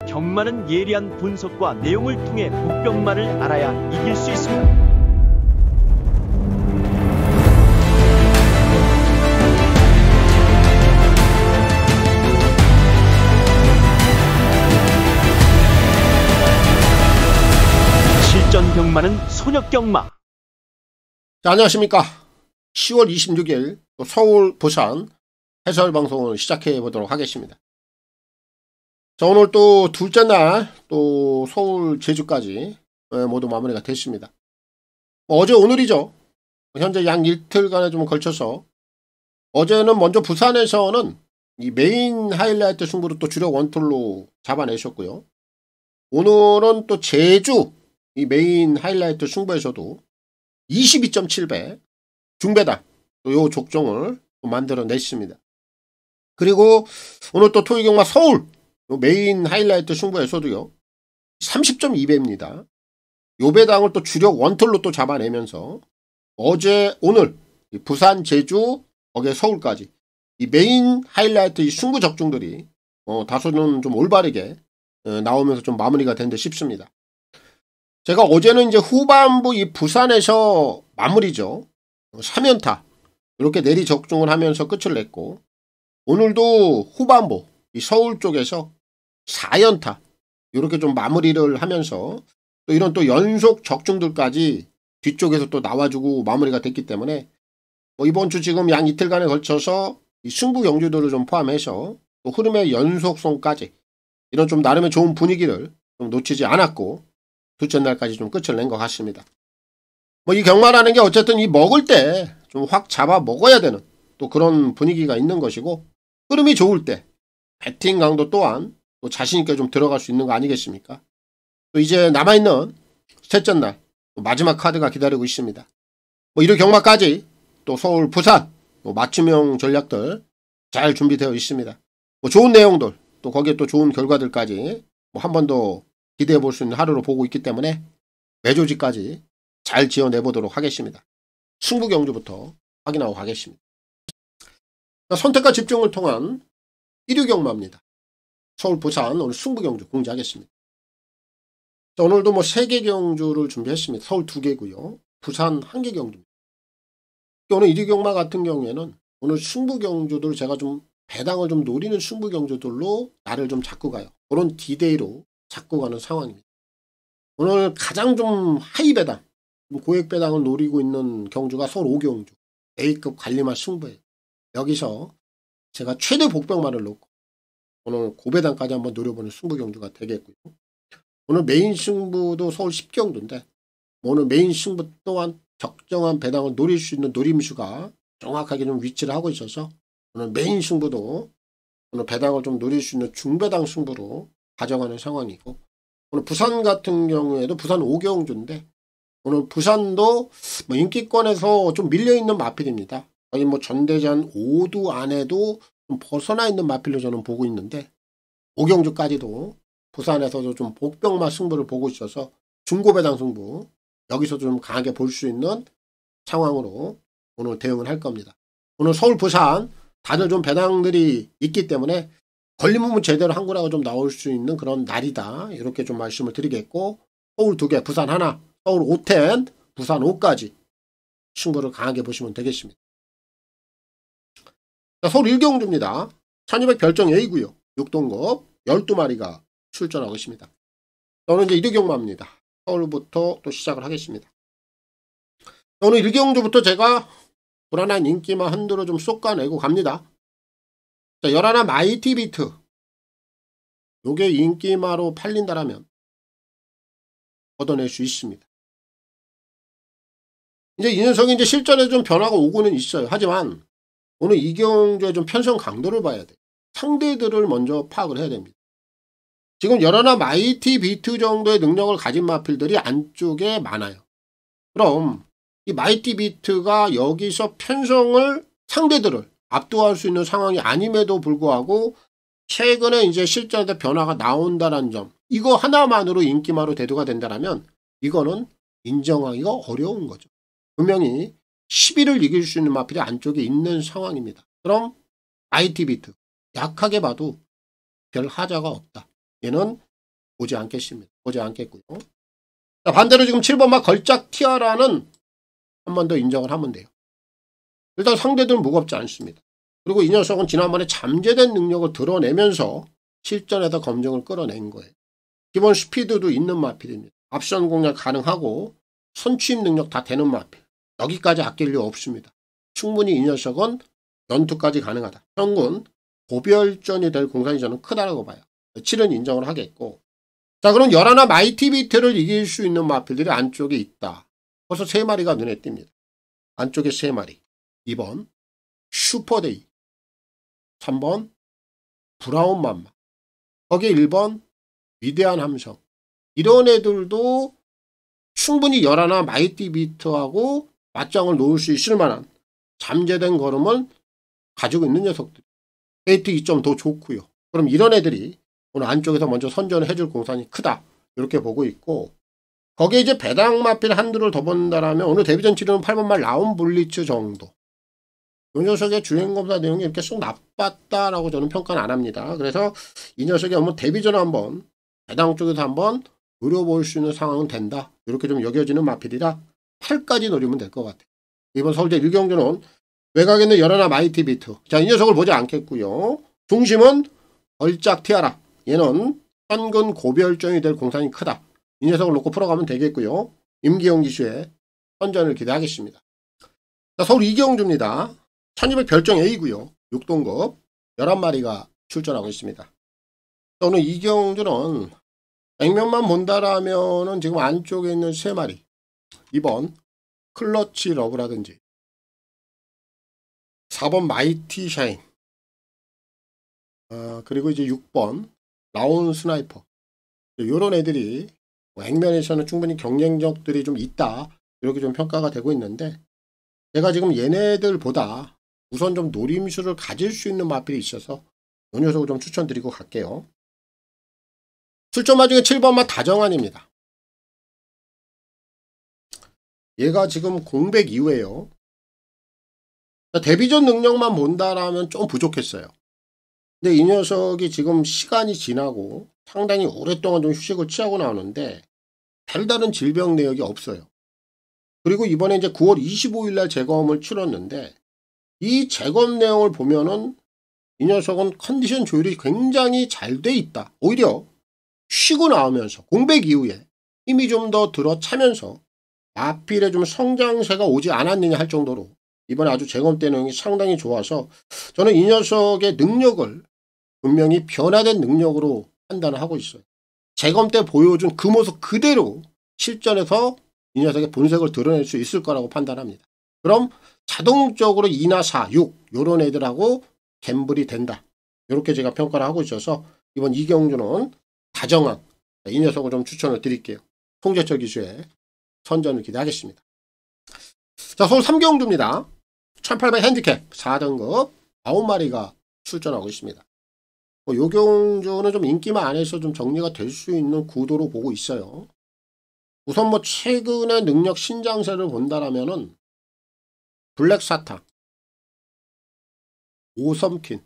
경마는 예리한 분석과 내용을 통해 복병마를 알아야 이길 수 있습니다. 실전 경마는 손역 경마. 자, 안녕하십니까. 10월 26일 서울 부산 해설 방송을 시작해 보도록 하겠습니다. 자, 오늘 또 둘째 날 또 서울 제주까지 모두 마무리가 됐습니다. 어제 오늘이죠. 현재 양 이틀간에 좀 걸쳐서 어제는 먼저 부산에서는 이 메인 하이라이트 승부를 또 주력 원툴로 잡아내셨고요. 오늘은 또 제주 이 메인 하이라이트 승부에서도 22.7배 중배당 또 요 족종을 또 만들어냈습니다. 그리고 오늘 또 토요경마 서울 요 메인 하이라이트 승부에서도요 30.2배입니다. 요 배당을 또 주력 원툴로 또 잡아내면서 어제 오늘 부산 제주 거기에 서울까지 이 메인 하이라이트 이 승부 적중들이 다소는 좀 올바르게 나오면서 좀 마무리가 된 듯 싶습니다. 제가 어제는 이제 후반부 이 부산에서 마무리죠. 3연타 이렇게 내리 적중을 하면서 끝을 냈고, 오늘도 후반부 이 서울 쪽에서 4연타 이렇게 좀 마무리를 하면서 또 이런 또 연속 적중들까지 뒤쪽에서 또 나와주고 마무리가 됐기 때문에 이번 주 지금 양 이틀간에 걸쳐서 이 승부 경주들을 좀 포함해서 또 흐름의 연속성까지 이런 좀 나름의 좋은 분위기를 좀 놓치지 않았고 둘째 날까지 좀 끝을 낸 것 같습니다. 이 경마라는 게 어쨌든 이 먹을 때 좀 확 잡아 먹어야 되는 또 그런 분위기가 있는 것이고, 흐름이 좋을 때 배팅 강도 또한 또 자신있게 좀 들어갈 수 있는 거 아니겠습니까? 또 이제 남아있는 셋째 날 마지막 카드가 기다리고 있습니다. 1월 경마까지 또 서울 부산 맞춤형 전략들 잘 준비되어 있습니다. 좋은 내용들 또 거기에 또 좋은 결과들까지 한 번 더 기대해 볼 수 있는 하루로 보고 있기 때문에 매조지까지 잘 지어내보도록 하겠습니다. 승부 경주부터 확인하고 가겠습니다. 선택과 집중을 통한 1위 경마입니다. 서울 부산 오늘 승부 경주 공지하겠습니다. 자, 오늘도 3개 경주를 준비했습니다. 서울 2개고요. 부산 1개 경주입니다. 오늘 1위 경마 같은 경우에는 오늘 승부 경주들 제가 좀 배당을 좀 노리는 승부 경주들로 나를 좀 잡고 가요. 그런 디데이로 잡고 가는 상황입니다. 오늘 가장 좀 하이 배당, 고액 배당을 노리고 있는 경주가 서울 5경주 A급 관리마 승부예요. 여기서 제가 최대 복병마를 놓고 오늘 고배당까지 한번 노려보는 승부 경주가 되겠고요. 오늘 메인 승부도 서울 10경주인데 오늘 메인 승부 또한 적정한 배당을 노릴 수 있는 노림수가 정확하게 좀 위치를 하고 있어서 오늘 메인 승부도 오늘 배당을 좀 노릴 수 있는 중배당 승부로 가져가는 상황이고, 오늘 부산 같은 경우에도 부산 5경주인데 오늘 부산도 인기권에서 좀 밀려있는 마필입니다. 거의 전대전 5두 안에도 좀 벗어나 있는 마필로 저는 보고 있는데 5경주까지도 부산에서도 좀 복병마 승부를 보고 있어서 중고배당 승부 여기서 좀 강하게 볼 수 있는 상황으로 오늘 대응을 할 겁니다. 오늘 서울 부산 다들 좀 배당들이 있기 때문에 걸림목은 제대로 한 거라고 좀 나올 수 있는 그런 날이다. 이렇게 좀 말씀을 드리겠고, 서울 2개, 부산 하나, 서울 5텐, 부산 5까지 승부를 강하게 보시면 되겠습니다. 자, 서울 1경주입니다. 1200 별정 A구요. 6동급 12마리가 출전하고 있습니다. 저는 이제 1위 경마입니다. 서울부터 또 시작을 하겠습니다. 오늘 1경주부터 제가 불안한 인기마 한두로 좀 쏟아내고 갑니다. 자, 11 마이티 비트. 요게 인기마로 팔린다라면 얻어낼 수 있습니다. 이제 이 녀석이 이제 실전에 좀 변화가 오고는 있어요. 하지만 오늘 이 경주에 좀 편성 강도를 봐야 돼요. 상대들을 먼저 파악을 해야 됩니다. 지금 11 마이티 비트 정도의 능력을 가진 마필들이 안쪽에 많아요. 그럼 이 마이티 비트가 여기서 편성을 상대들을 압도할 수 있는 상황이 아님에도 불구하고 최근에 이제 실전에 변화가 나온다는 점, 이거 하나만으로 인기마로 대두가 된다면 이거는 인정하기가 어려운 거죠. 분명히 10위를 이길 수 있는 마필이 안쪽에 있는 상황입니다. 그럼 IT 비트 약하게 봐도 별 하자가 없다. 얘는 보지 않겠습니다. 보지 않겠고요. 자, 반대로 지금 7번마 걸작 티아라는 한 번 더 인정을 하면 돼요. 일단 상대들은 무겁지 않습니다. 그리고 이 녀석은 지난번에 잠재된 능력을 드러내면서 실전에서 검증을 끌어낸 거예요. 기본 스피드도 있는 마필입니다. 앞선 공략 가능하고 선취입 능력 다 되는 마필. 여기까지 아낄 리 없습니다. 충분히 이 녀석은 연투까지 가능하다. 평균 고별전이 될 공산이 저는 크다라고 봐요. 7은 인정을 하겠고. 자, 그럼 11 마이티 비트를 이길 수 있는 마필들이 안쪽에 있다. 벌써 3마리가 눈에 띕니다. 안쪽에 3마리. 2번 슈퍼데이, 3번 브라운 맘마, 거기에 1번 위대한 함성. 이런 애들도 충분히 11 마이티 비트하고 맞짱을 놓을 수 있을 만한 잠재된 걸음을 가지고 있는 녀석들. 페이트 2점 더 좋고요. 그럼 이런 애들이 오늘 안쪽에서 먼저 선전을 해줄 공산이 크다. 이렇게 보고 있고, 거기에 이제 배당 마필 한두를 더 본다라면 오늘 데뷔전 치료는 8번말 라운 블리츠 정도. 이 녀석의 주행검사 내용이 이렇게 쏙 나빴다라고 저는 평가는 안 합니다. 그래서 이 녀석이 한번 데뷔전에 한번 배당 쪽에서 한번 노려볼 수 있는 상황은 된다. 이렇게 좀 여겨지는 마필이라 8까지 노리면 될 것 같아요. 이번 서울대 1경주는 외곽에 있는 11 마이티 비트. 자, 이 녀석을 보지 않겠고요. 중심은 걸작 티아라. 얘는 현근 고별전이 될 공산이 크다. 이 녀석을 놓고 풀어가면 되겠고요. 임기영 기수의 선전을 기대하겠습니다. 자, 서울 2경주입니다. 1200 별정 A고요. 6동급 11마리가 출전하고 있습니다. 오늘 2경주는 액면만 본다라면은 지금 안쪽에 있는 3마리. 2번 클러치 러브라든지 4번 마이티 샤인, 그리고 이제 6번 라운 스나이퍼. 이런 애들이 액면에서는 충분히 경쟁력들이 좀 있다. 이렇게 좀 평가가 되고 있는데, 제가 지금 얘네들보다 우선 좀 노림수를 가질 수 있는 마필이 있어서 이 녀석을 좀 추천드리고 갈게요. 출전마 중에 7번마 다정한입니다. 얘가 지금 공백 이후에요. 데뷔전 능력만 본다라면 좀 부족했어요. 근데 이 녀석이 지금 시간이 지나고 상당히 오랫동안 좀 휴식을 취하고 나오는데 별다른 질병 내역이 없어요. 그리고 이번에 이제 9월 25일 날 재검을 치렀는데, 이 재검 내용을 보면은 이 녀석은 컨디션 조율이 굉장히 잘 돼 있다. 오히려 쉬고 나오면서 공백 이후에 힘이 좀 더 들어차면서 마필에 좀 성장세가 오지 않았느냐 할 정도로 이번에 아주 재검 때 내용이 상당히 좋아서 저는 이 녀석의 능력을 분명히 변화된 능력으로 판단을 하고 있어요. 재검 때 보여준 그 모습 그대로 실전에서 이 녀석의 본색을 드러낼 수 있을 거라고 판단합니다. 그럼 자동적으로 2나 4, 6 이런 애들하고 갬블이 된다. 이렇게 제가 평가를 하고 있어서 이번 이경주는 다정한 이 녀석을 좀 추천을 드릴게요. 송재철 기수의 선전을 기대하겠습니다. 자, 서울 3경주입니다. 1800 핸디캡 4등급 9마리가 출전하고 있습니다. 요 경주는 좀 인기만 안에서 좀 정리가 될 수 있는 구도로 보고 있어요. 우선 최근의 능력 신장세를 본다라면은 블랙 사탕, 오섬킨,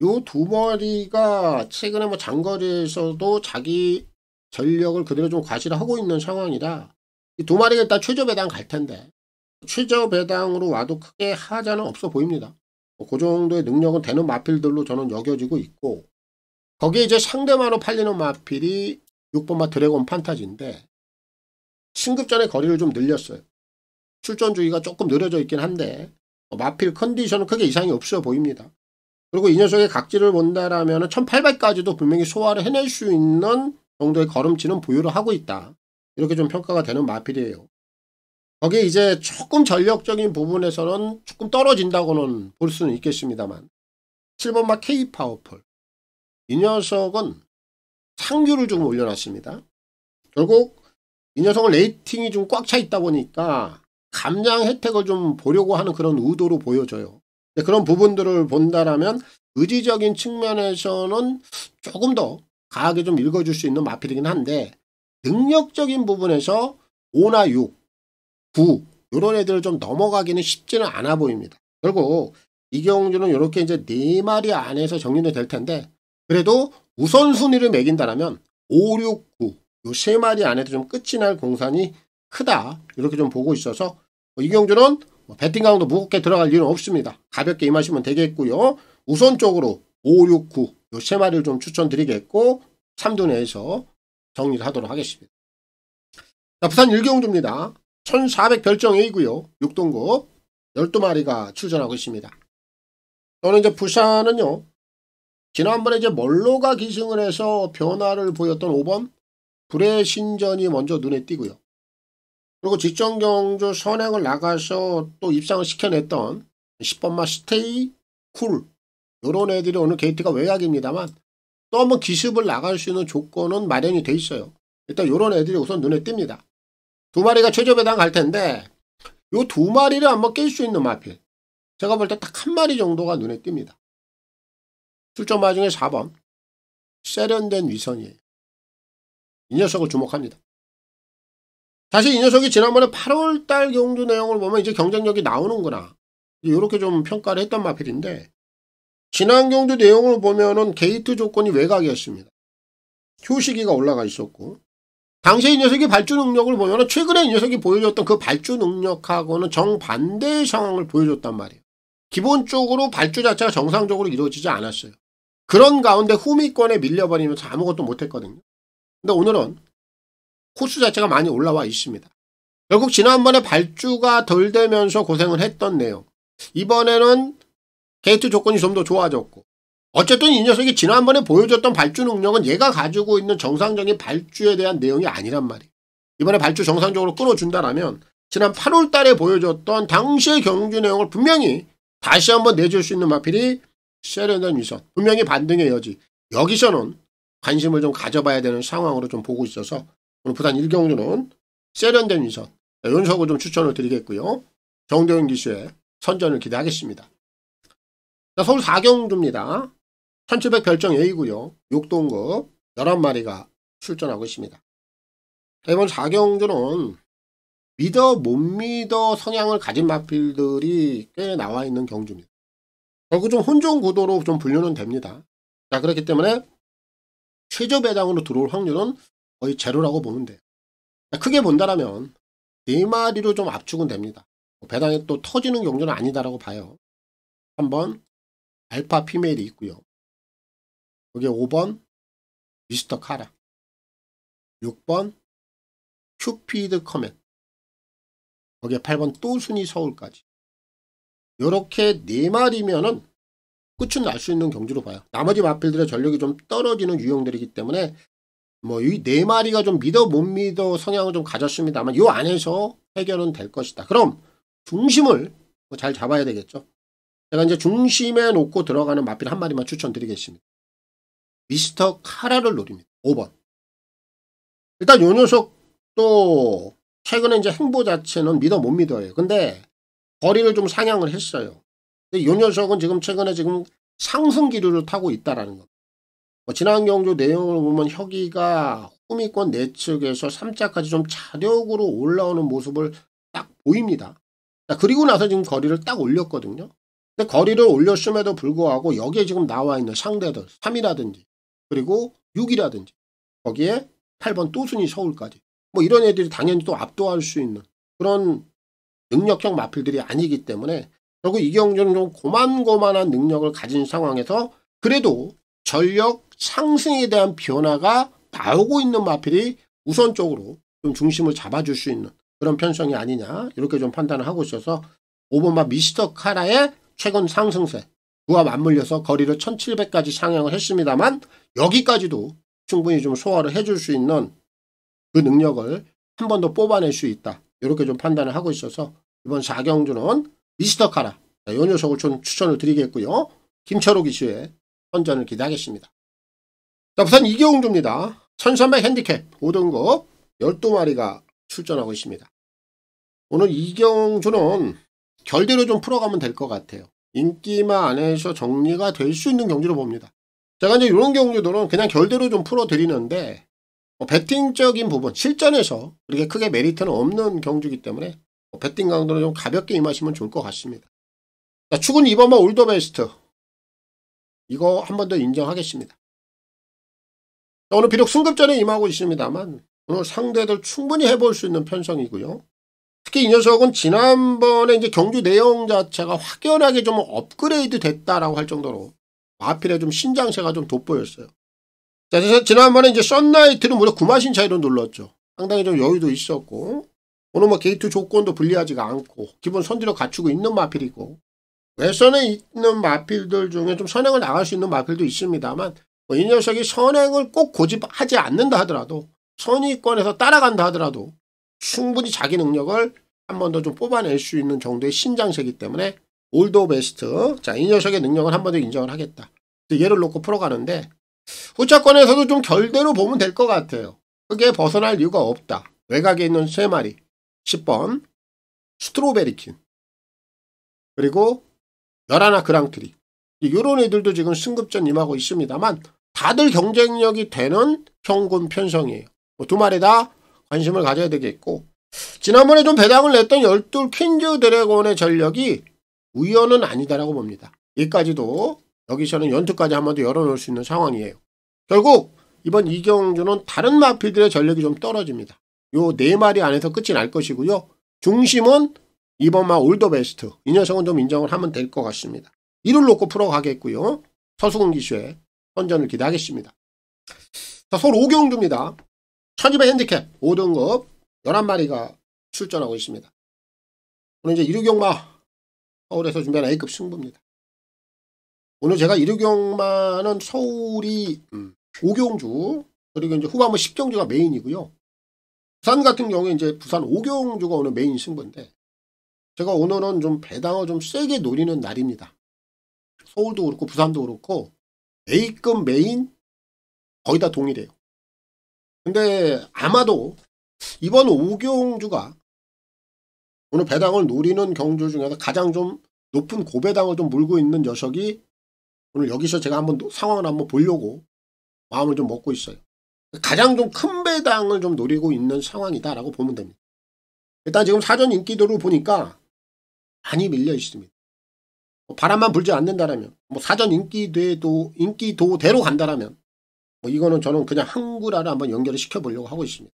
요 2마리가 최근에 장거리에서도 자기 전력을 그대로 좀 과시하고 있는 상황이라 이 2마리가 일단 최저 배당 갈 텐데 최저 배당으로 와도 크게 하자는 없어 보입니다. 그 정도의 능력은 되는 마필들로 저는 여겨지고 있고, 거기에 이제 상대마로 팔리는 마필이 6번마 드래곤 판타지인데 신급전의 거리를 좀 늘렸어요. 출전 주기가 조금 느려져 있긴 한데 마필 컨디션은 크게 이상이 없어 보입니다. 그리고 이 녀석의 각질을 본다라면 1800까지도 분명히 소화를 해낼 수 있는 정도의 걸음치는 보유를 하고 있다. 이렇게 좀 평가가 되는 마필이에요. 거기에 이제 조금 전력적인 부분에서는 조금 떨어진다고는 볼 수는 있겠습니다만 7번마 K 파워풀, 이 녀석은 상규를 좀 올려놨습니다. 결국 이 녀석은 레이팅이 좀 꽉 차 있다 보니까 감량 혜택을 좀 보려고 하는 그런 의도로 보여져요. 그런 부분들을 본다라면 의지적인 측면에서는 조금 더 강하게 좀 읽어줄 수 있는 마필이긴 한데, 능력적인 부분에서 5나 6, 9 이런 애들을 좀 넘어가기는 쉽지는 않아 보입니다. 결국 이경주는 이렇게 이제 4마리 안에서 정리는 될 텐데, 그래도 우선순위를 매긴다라면 5, 6, 9 요 세 마리 안에도 좀 끝이 날 공산이 크다 이렇게 좀 보고 있어서 이 경주는 배팅 강도 무겁게 들어갈 일은 없습니다. 가볍게 임하시면 되겠고요. 우선적으로 5, 6, 9 요 세 마리를 좀 추천드리겠고 3두 내에서 정리를 하도록 하겠습니다. 자, 부산 1경주입니다. 1400 별정 A고요. 6등급 12마리가 출전하고 있습니다. 저는 이제 부산은요. 지난번에 이제 멀로가 기승을 해서 변화를 보였던 5번 불의 신전이 먼저 눈에 띄고요. 그리고 직전 경주 선행을 나가서 또 입상을 시켜냈던 10번마 스테이 쿨 요런 애들이 오늘 게이트가 외곽입니다만 또 한번 기습을 나갈 수 있는 조건은 마련이 돼 있어요. 일단 요런 애들이 우선 눈에 띕니다. 두 마리가 최저 배당 갈 텐데 요 두 마리를 한번 깰 수 있는 마필 제가 볼 때 딱 한 마리 정도가 눈에 띕니다. 출전 마중에 4번 세련된 위선이에요. 이 녀석을 주목합니다. 사실 이 녀석이 지난번에 8월달 경주 내용을 보면 이제 경쟁력이 나오는구나 이렇게 좀 평가를 했던 마필인데 지난 경주 내용을 보면은 게이트 조건이 외곽이었습니다. 효시기가 올라가 있었고 당시에 이 녀석이 발주 능력을 보면은 최근에 이 녀석이 보여줬던 그 발주 능력하고는 정반대의 상황을 보여줬단 말이에요. 기본적으로 발주 자체가 정상적으로 이루어지지 않았어요. 그런 가운데 후미권에 밀려버리면서 아무것도 못했거든요. 근데 오늘은 코스 자체가 많이 올라와 있습니다. 결국 지난번에 발주가 덜 되면서 고생을 했던 내용 이번에는 게이트 조건이 좀 더 좋아졌고 어쨌든 이 녀석이 지난번에 보여줬던 발주 능력은 얘가 가지고 있는 정상적인 발주에 대한 내용이 아니란 말이에요. 이번에 발주 정상적으로 끊어준다라면 지난 8월 달에 보여줬던 당시의 경주 내용을 분명히 다시 한번 내줄 수 있는 마필이 세련된 위선 분명히 반등의 여지 여기서는 관심을 좀 가져봐야 되는 상황으로 좀 보고 있어서 오늘 부산 1경주는 세련된 위선 연석을 좀 추천을 드리겠고요. 정대훈 기수의 선전을 기대하겠습니다. 자, 서울 4경주입니다. 1700 별정 A고요. 6등급 11마리가 출전하고 있습니다. 이번 4경주는 믿어 못 믿어 성향을 가진 마필들이 꽤 나와 있는 경주입니다. 결국 좀 혼종 구도로 좀 분류는 됩니다. 자, 그렇기 때문에 최저 배당으로 들어올 확률은 거의 제로라고 보면 돼요. 자, 크게 본다라면 4마리로 좀 압축은 됩니다. 배당이 또 터지는 경주는 아니다라고 봐요. 3번 알파 피메일이 있고요. 여기에 5번 미스터 카라 6번 큐피드 커맨 거기에 8번 또순이 서울까지 요렇게 4마리면은 끝은 날 수 있는 경주로 봐요. 나머지 마필들의 전력이 좀 떨어지는 유형들이기 때문에 뭐 이 4마리가 좀 믿어 못 믿어 성향을 좀 가졌습니다만 요 안에서 해결은 될 것이다. 그럼 중심을 잘 잡아야 되겠죠. 제가 이제 중심에 놓고 들어가는 마필 한 마리만 추천드리겠습니다. 미스터 카라를 노립니다. 5번. 일단 요 녀석도 최근에 이제 행보 자체는 믿어 못 믿어요. 근데 거리를 좀 상향을 했어요. 근데 요 녀석은 지금 최근에 지금 상승 기류를 타고 있다라는 거. 지난 경주 내용을 보면 혁이가 후미권 내측에서 3자까지 좀 자력으로 올라오는 모습을 딱 보입니다. 그리고 나서 지금 거리를 딱 올렸거든요. 근데 거리를 올렸음에도 불구하고 여기에 지금 나와 있는 상대들 3이라든지 그리고 6이라든지 거기에 8번 또순이 서울까지 뭐 이런 애들이 당연히 또 압도할 수 있는 그런 능력형 마필들이 아니기 때문에 결국 이 경주는 좀 고만고만한 능력을 가진 상황에서 그래도 전력 상승에 대한 변화가 나오고 있는 마필이 우선적으로 좀 중심을 잡아줄 수 있는 그런 편성이 아니냐 이렇게 좀 판단을 하고 있어서 5번마 미스터 카라의 최근 상승세 그와 맞물려서 거리를 1700까지 상향을 했습니다만 여기까지도 충분히 좀 소화를 해줄 수 있는 그 능력을 한 번 더 뽑아낼 수 있다. 이렇게 좀 판단을 하고 있어서 이번 4경주는 미스터 카라 이 녀석을 좀 추천을 드리겠고요. 김철호 기수의 선전을 기대하겠습니다. 자, 부산 2경주입니다. 1300 핸디캡 5등급 12마리가 출전하고 있습니다. 오늘 2경주는 결대로 좀 풀어가면 될 것 같아요. 인기마 안에서 정리가 될 수 있는 경주로 봅니다. 제가 이제 이런 경주들은 그냥 결대로 좀 풀어드리는데 배팅적인 부분, 실전에서 그렇게 크게 메리트는 없는 경주이기 때문에 배팅 강도는 좀 가볍게 임하시면 좋을 것 같습니다. 자, 축은 2번마 올더베스트 이거 한 번 더 인정하겠습니다. 오늘 비록 승급전에 임하고 있습니다만 오늘 상대들 충분히 해볼 수 있는 편성이고요. 특히 이 녀석은 지난번에 이제 경주 내용 자체가 확연하게 좀 업그레이드 됐다라고 할 정도로 마필에 좀 신장세가 좀 돋보였어요. 자, 지난번에 이제 썬나이트는 무려 9마신 차이로 눌렀죠. 상당히 좀 여유도 있었고, 오늘 뭐 게이트 조건도 불리하지가 않고, 기본 선두력 갖추고 있는 마필이고, 외선에 있는 마필들 중에 좀 선행을 나갈 수 있는 마필도 있습니다만, 뭐 이 녀석이 선행을 꼭 고집하지 않는다 하더라도, 선의권에서 따라간다 하더라도, 충분히 자기 능력을 한 번 더 좀 뽑아낼 수 있는 정도의 신장세이기 때문에, 올더 베스트. 자, 이 녀석의 능력을 한 번 더 인정을 하겠다. 얘를 놓고 풀어가는데, 후차권에서도 좀 결대로 보면 될 것 같아요. 크게 벗어날 이유가 없다. 외곽에 있는 3마리. 10번. 스트로베리킨. 그리고 열하나 그랑트리. 이런 애들도 지금 승급전 임하고 있습니다만 다들 경쟁력이 되는 평균 편성이에요. 뭐 2마리 다 관심을 가져야 되겠고, 지난번에 좀 배당을 냈던 12 퀸즈 드래곤의 전력이 우연은 아니다라고 봅니다. 여기까지도 여기서는 연투까지 한 번 더 열어놓을 수 있는 상황이에요. 결국 이번 이경주는 다른 마필들의 전력이 좀 떨어집니다. 요 4마리 안에서 끝이 날 것이고요. 중심은 이번만 올더 베스트. 이 녀석은 좀 인정을 하면 될 것 같습니다. 이를 놓고 풀어가겠고요. 서수근 기수의 선전을 기대하겠습니다. 자, 서울 5경주입니다. 1200 핸디캡 5등급 11마리가 출전하고 있습니다. 오늘 이제 이류경마 서울에서 준비한 A급 승부입니다. 오늘 제가 이류경마는 서울이 5경주, 그리고 이제 후반부 10경주가 메인이고요. 부산 같은 경우에 이제 부산 5경주가 오늘 메인 승부인데, 제가 오늘은 좀 배당을 좀 세게 노리는 날입니다. 서울도 그렇고 부산도 그렇고 A급 메인 거의 다 동일해요. 근데 아마도 이번 5경주가 오늘 배당을 노리는 경주 중에서 가장 좀 높은 고배당을 좀 물고 있는 녀석이 오늘 여기서 제가 한번 상황을 한번 보려고 마음을 좀 먹고 있어요. 가장 좀 큰 배당을 좀 노리고 있는 상황이다라고 보면 됩니다. 일단 지금 사전 인기도를 보니까 많이 밀려 있습니다. 바람만 불지 않는다라면, 뭐 사전 인기도대로 간다라면, 뭐 이거는 저는 그냥 한구라를 한번 연결을 시켜보려고 하고 있습니다.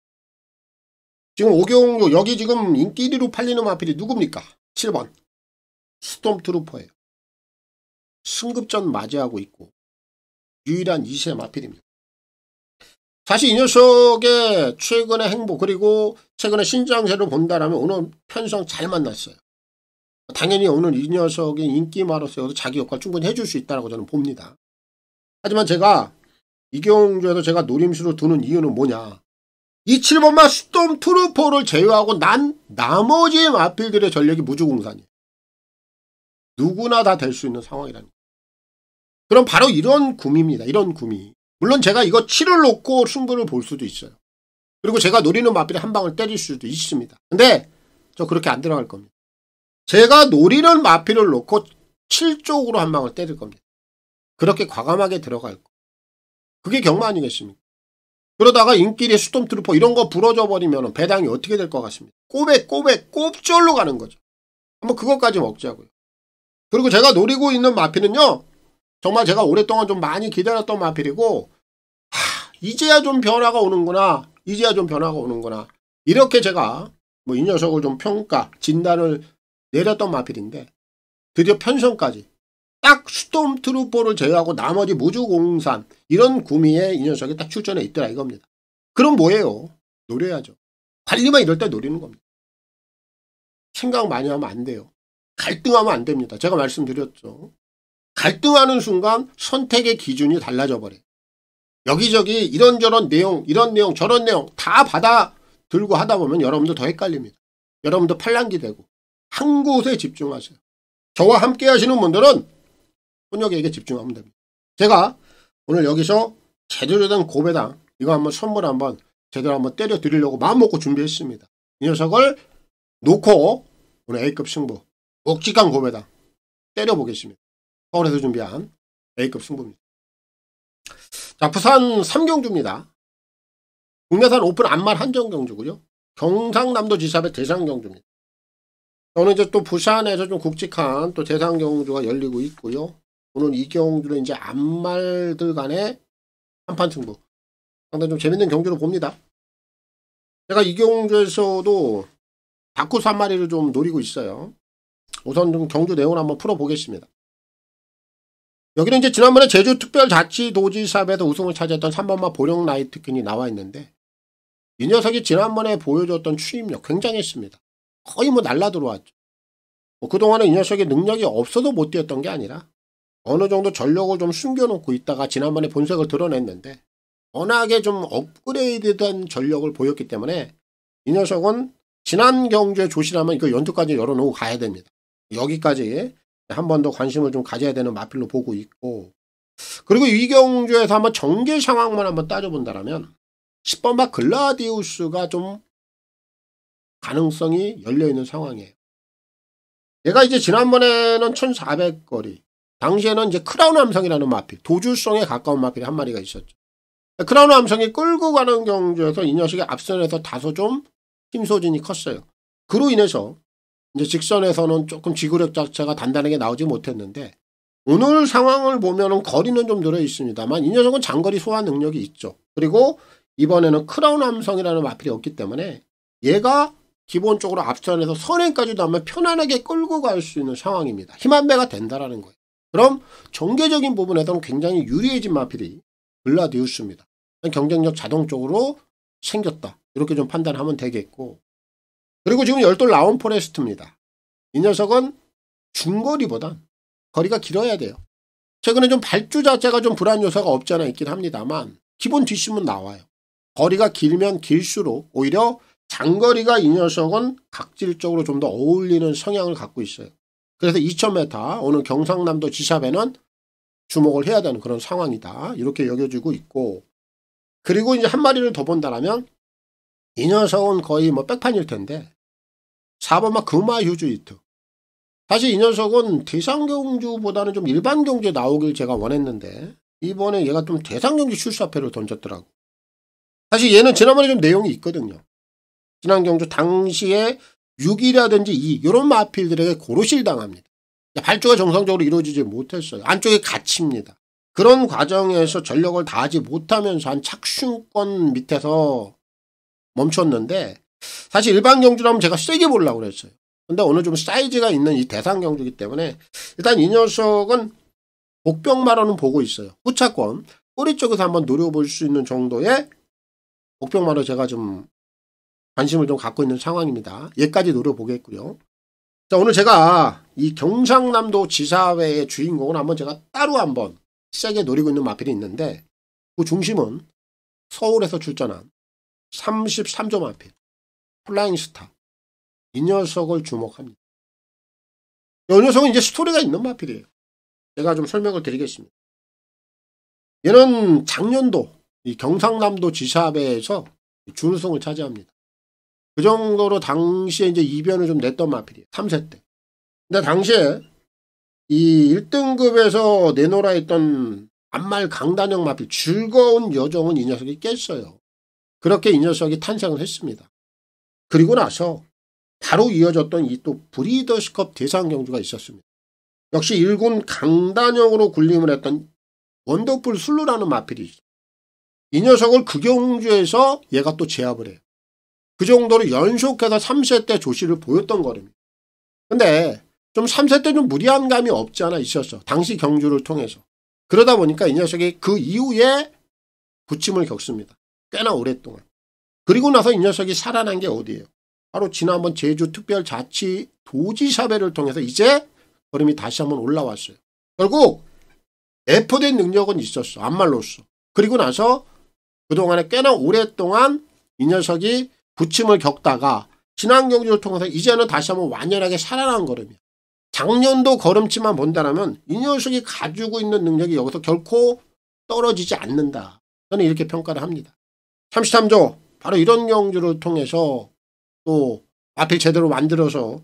지금 5경주 여기 지금 인기리로 팔리는 마필이 누굽니까? 7번 스톰트루퍼예요. 승급전 맞이하고 있고 유일한 2세 마필입니다. 사실 이 녀석의 최근의 행보, 그리고 최근의 신장세를 본다라면 오늘 편성 잘 만났어요. 당연히 오늘 이 녀석의 인기마로서 자기 역할 충분히 해줄 수 있다고 저는 봅니다. 하지만 제가 이경주에서 제가 노림수로 두는 이유는 뭐냐, 이 7번마 스톰트루퍼를 제외하고 난 나머지 마필들의 전력이 무주공산이에요. 누구나 다 될 수 있는 상황이라는 거예요. 그럼 바로 이런 구미입니다. 이런 구미. 물론 제가 이거 7을 놓고 승부를 볼 수도 있어요. 그리고 제가 노리는 마필에 한 방을 때릴 수도 있습니다. 근데 저 그렇게 안 들어갈 겁니다. 제가 노리는 마필을 놓고 7쪽으로 한 방을 때릴 겁니다. 그렇게 과감하게 들어갈 거. 그게 경마 아니겠습니까? 그러다가 인기리 스톰트루퍼 이런 거 부러져 버리면 배당이 어떻게 될 것 같습니까? 꼽절로 가는 거죠. 한번 그것까지 먹자고요. 그리고 제가 노리고 있는 마필은요, 정말 제가 오랫동안 좀 많이 기다렸던 마필이고, 이제야 좀 변화가 오는구나. 이제야 좀 변화가 오는구나. 이렇게 제가 뭐 이 녀석을 좀 평가, 진단을 내렸던 마필인데, 드디어 편성까지 딱 스톰트루퍼를 제외하고 나머지 무주공산 이런 구미에 이 녀석이 딱 출전해 있더라 이겁니다. 그럼 뭐예요? 노려야죠. 관리만 이럴 때 노리는 겁니다. 생각 많이 하면 안 돼요. 갈등하면 안 됩니다. 제가 말씀드렸죠. 갈등하는 순간 선택의 기준이 달라져 버려요. 여기저기 이런저런 내용, 이런 내용, 저런 내용 다 받아 들고 하다 보면 여러분도 더 헷갈립니다. 여러분도 팔랑기 되고 한 곳에 집중하세요. 저와 함께 하시는 분들은 혼역에게 집중하면 됩니다. 제가 오늘 여기서 제대로 된 고배당 이거 한번 선물 한번 제대로 한번 때려 드리려고 마음 먹고 준비했습니다. 이 녀석을 놓고 오늘 A급 승부 묵직한 고배당 때려보겠습니다. 서울에서 준비한 A급 승부입니다. 자, 부산 3경주입니다. 국내산 오픈 안말 한정 경주고요. 경상남도 지사배 대상 경주입니다. 오늘 이제 또 부산에서 좀 굵직한 또 대상 경주가 열리고 있고요. 오늘 이 경주는 이제 안말들 간의 한판 승부. 상당히 좀 재밌는 경주로 봅니다. 제가 이 경주에서도 다쿠스 한 마리를 좀 노리고 있어요. 우선 좀 경주 내용을 한번 풀어보겠습니다. 여기는 이제 지난번에 제주특별자치도지사업에서 우승을 차지했던 3번마 보령라이트퀸이 나와 있는데, 이 녀석이 지난번에 보여줬던 추임력 굉장했습니다. 거의 뭐 날라 들어왔죠. 그동안에 이 녀석의 능력이 없어도 못 뛰었던 게 아니라 어느 정도 전력을 좀 숨겨놓고 있다가 지난번에 본색을 드러냈는데, 워낙에 좀 업그레이드된 전력을 보였기 때문에 이 녀석은 지난 경주에 조시라면 이거 연투까지 열어놓고 가야 됩니다. 여기까지 한 번 더 관심을 좀 가져야 되는 마필로 보고 있고, 그리고 이 경주에서 한번 전개 상황만 한번 따져본다면 10번마 글라디우스가 좀 가능성이 열려있는 상황이에요. 얘가 이제 지난번에는 1400거리, 당시에는 이제 크라운 함성이라는 마필, 도주성에 가까운 마필이 한 마리가 있었죠. 크라운 함성이 끌고 가는 경주에서 이 녀석이 앞선에서 다소 좀 힘소진이 컸어요. 그로 인해서 이제 직선에서는 조금 지구력 자체가 단단하게 나오지 못했는데, 오늘 상황을 보면은 거리는 좀 늘어 있습니다만 이 녀석은 장거리 소화 능력이 있죠. 그리고 이번에는 크라운 함성이라는 마필이 없기 때문에 얘가 기본적으로 앞선에서 선행까지도 하면 편안하게 끌고 갈 수 있는 상황입니다. 힘안배가 된다라는 거예요. 그럼 전개적인 부분에서는 굉장히 유리해진 마필이 글라디우스입니다. 경쟁력 자동적으로 생겼다, 이렇게 좀 판단하면 되겠고, 그리고 지금 열돌 라운 포레스트입니다. 이 녀석은 중거리보단 거리가 길어야 돼요. 최근에 좀 발주 자체가 좀 불안 요소가 없지 않아 있긴 합니다만 기본 뒷심은 나와요. 거리가 길면 길수록 오히려 장거리가 이 녀석은 각질적으로 좀 더 어울리는 성향을 갖고 있어요. 그래서 2000m 오늘 경상남도 지샵에는 주목을 해야 되는 그런 상황이다, 이렇게 여겨지고 있고, 그리고 이제 한 마리를 더 본다면 이 녀석은 거의 뭐 백판일 텐데 4번마 금화휴즈이트. 사실 이 녀석은 대상경주보다는 좀 일반 경주에 나오길 제가 원했는데 이번에 얘가 좀 대상경주 출사패를 던졌더라고. 사실 얘는 지난번에 좀 내용이 있거든요. 지난 경주 당시에 6이라든지 2 이런 마필들에게 고로실 당합니다. 발주가 정상적으로 이루어지지 못했어요. 안쪽에 갇힙니다. 그런 과정에서 전력을 다하지 못하면서 한 착순권 밑에서 멈췄는데, 사실 일반 경주라면 제가 세게 보려고 그랬어요. 근데 오늘 좀 사이즈가 있는 이 대상 경주이기 때문에 일단 이 녀석은 복병마로는 보고 있어요. 후차권 꼬리 쪽에서 한번 노려볼 수 있는 정도의 복병마로 제가 좀 관심을 좀 갖고 있는 상황입니다. 얘까지 노려보겠고요. 자, 오늘 제가 이 경상남도 지사회의 주인공은 한번 제가 따로 한번 세게 노리고 있는 마필이 있는데, 그 중심은 서울에서 출전한 33조 마필 플라잉스타, 이 녀석을 주목합니다. 이 녀석은 이제 스토리가 있는 마필이에요. 제가 좀 설명을 드리겠습니다. 얘는 작년도 이 경상남도 지사배에서 준우승을 차지합니다. 그 정도로 당시에 이제 이변을 좀 냈던 마필이에요. 3세 때. 근데 당시에 이 1등급에서 내놓으라 했던 안말 강단형 마필 즐거운 여정은 이 녀석이 깼어요. 그렇게 이 녀석이 탄생을 했습니다. 그리고 나서 바로 이어졌던 이 또 브리더스컵 대상 경주가 있었습니다. 역시 1군 강단형으로 군림을 했던 원더풀 술루라는 마필이 있어요. 이 녀석을 그 경주에서 얘가 또 제압을 해요. 그 정도로 연속해서 3세 때 조시를 보였던 거랍니다. 근데 좀 3세 때 좀 무리한 감이 없지 않아 있었어. 당시 경주를 통해서. 그러다 보니까 이 녀석이 그 이후에 부침을 겪습니다. 꽤나 오랫동안. 그리고 나서 이 녀석이 살아난 게 어디예요? 바로 지난번 제주특별자치도지사배를 통해서 이제 걸음이 다시 한번 올라왔어요. 결국 내포된 능력은 있었어. 안말로써. 그리고 나서 그동안에 꽤나 오랫동안 이 녀석이 부침을 겪다가 지난 경주를 통해서 이제는 다시 한번 완연하게 살아난 걸음이야. 작년도 걸음치만 본다면 이 녀석이 가지고 있는 능력이 여기서 결코 떨어지지 않는다. 저는 이렇게 평가를 합니다. 33조 바로 이런 경주를 통해서 또 앞에 제대로 만들어서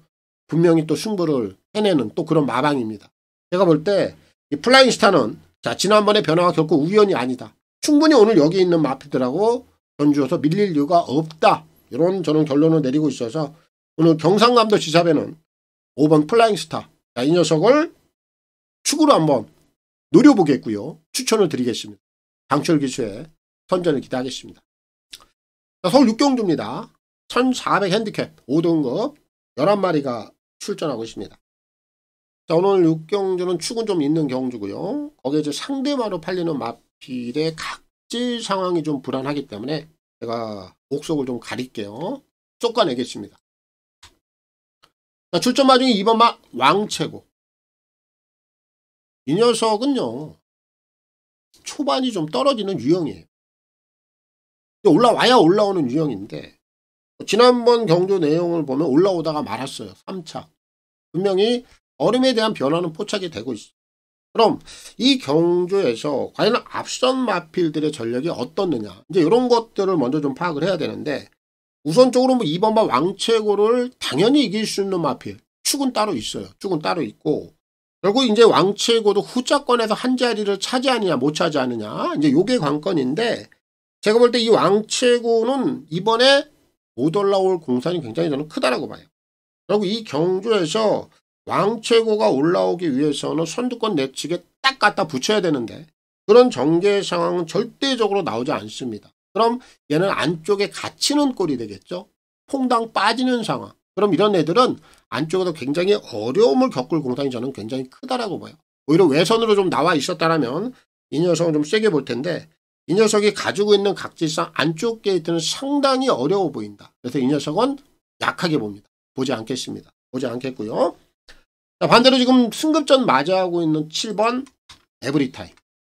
분명히 또 승부를 해내는 또 그런 마방입니다. 제가 볼 때 이 플라잉 스타는 자 지난번의 변화가 결코 우연이 아니다. 충분히 오늘 여기 있는 마필들하고 전주여서 밀릴 이유가 없다. 이런 저는 결론을 내리고 있어서 오늘 경상남도 지사배는 5번 플라잉 스타, 이 녀석을 축으로 한번 노려보겠고요. 추천을 드리겠습니다. 강철 기수의 선전을 기대하겠습니다. 자, 서울 6경주입니다. 1400 핸디캡 5등급 11마리가 출전하고 있습니다. 자, 오늘 6경주는 축은 좀 있는 경주고요. 거기에 이제 상대마로 팔리는 마필의 각질 상황이 좀 불안하기 때문에 제가 목속을 좀 가릴게요. 쫓아내겠습니다. 자, 출전 마중에 2번 마 왕채고. 이 녀석은요, 초반이 좀 떨어지는 유형이에요. 올라와야 올라오는 유형인데, 지난번 경주 내용을 보면 올라오다가 말았어요. 3차. 분명히 얼음에 대한 변화는 포착이 되고 있어요. 그럼 이 경주에서 과연 앞선 마필들의 전력이 어떻느냐, 이제 이런 것들을 먼저 좀 파악을 해야 되는데, 우선적으로 뭐 2번 마 왕채고를 당연히 이길 수 있는 마필, 축은 따로 있어요. 축은 따로 있고, 결국 이제 왕채고도 후자권에서 한 자리를 차지하느냐 못 차지하느냐, 이제 요게 관건인데, 제가 볼 때 이 왕채고는 이번에 못 올라올 공산이 굉장히 저는 크다라고 봐요. 그리고 이 경주에서 왕채고가 올라오기 위해서는 선두권 내측에 딱 갖다 붙여야 되는데, 그런 전개 상황은 절대적으로 나오지 않습니다. 그럼 얘는 안쪽에 갇히는 꼴이 되겠죠. 퐁당 빠지는 상황. 그럼 이런 애들은 안쪽에도 굉장히 어려움을 겪을 공산이 저는 굉장히 크다라고 봐요. 오히려 외선으로 좀 나와 있었다라면 이 녀석은 좀 세게 볼 텐데, 이 녀석이 가지고 있는 각질상 안쪽 게이트는 상당히 어려워 보인다. 그래서 이 녀석은 약하게 봅니다. 보지 않겠습니다. 보지 않겠고요. 자, 반대로 지금 승급전 맞이하고 있는 7번 에브리타임.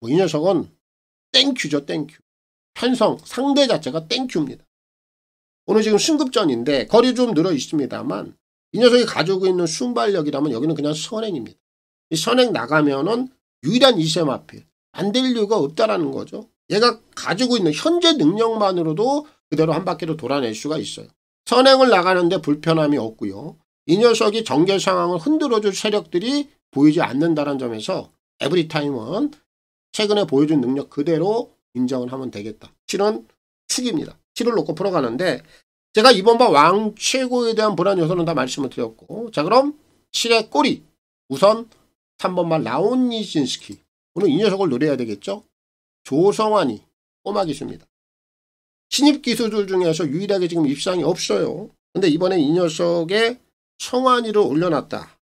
이 녀석은 땡큐죠. 땡큐. 편성 상대 자체가 땡큐입니다. 오늘 지금 승급전인데 거리 좀 늘어 있습니다만, 이 녀석이 가지고 있는 순발력이라면 여기는 그냥 선행입니다. 이 선행 나가면은 유일한 2세 마필. 안 될 이유가 없다라는 거죠. 얘가 가지고 있는 현재 능력만으로도 그대로 한 바퀴를 돌아낼 수가 있어요. 선행을 나가는데 불편함이 없고요. 이 녀석이 전개 상황을 흔들어줄 세력들이 보이지 않는다는 점에서 에브리타임은 최근에 보여준 능력 그대로 인정을 하면 되겠다. 7은 축입니다. 7을 놓고 풀어가는데, 제가 이번 번 왕최고에 대한 불안 요소는 다 말씀을 드렸고, 자, 그럼 7의 꼬리. 우선 3번만 라온니진스키. 오늘 이 녀석을 노려야 되겠죠. 조성환이 꼬마 기수입니다. 신입 기수들 중에서 유일하게 지금 입상이 없어요. 근데 이번에 이 녀석의 성환이를 올려놨다.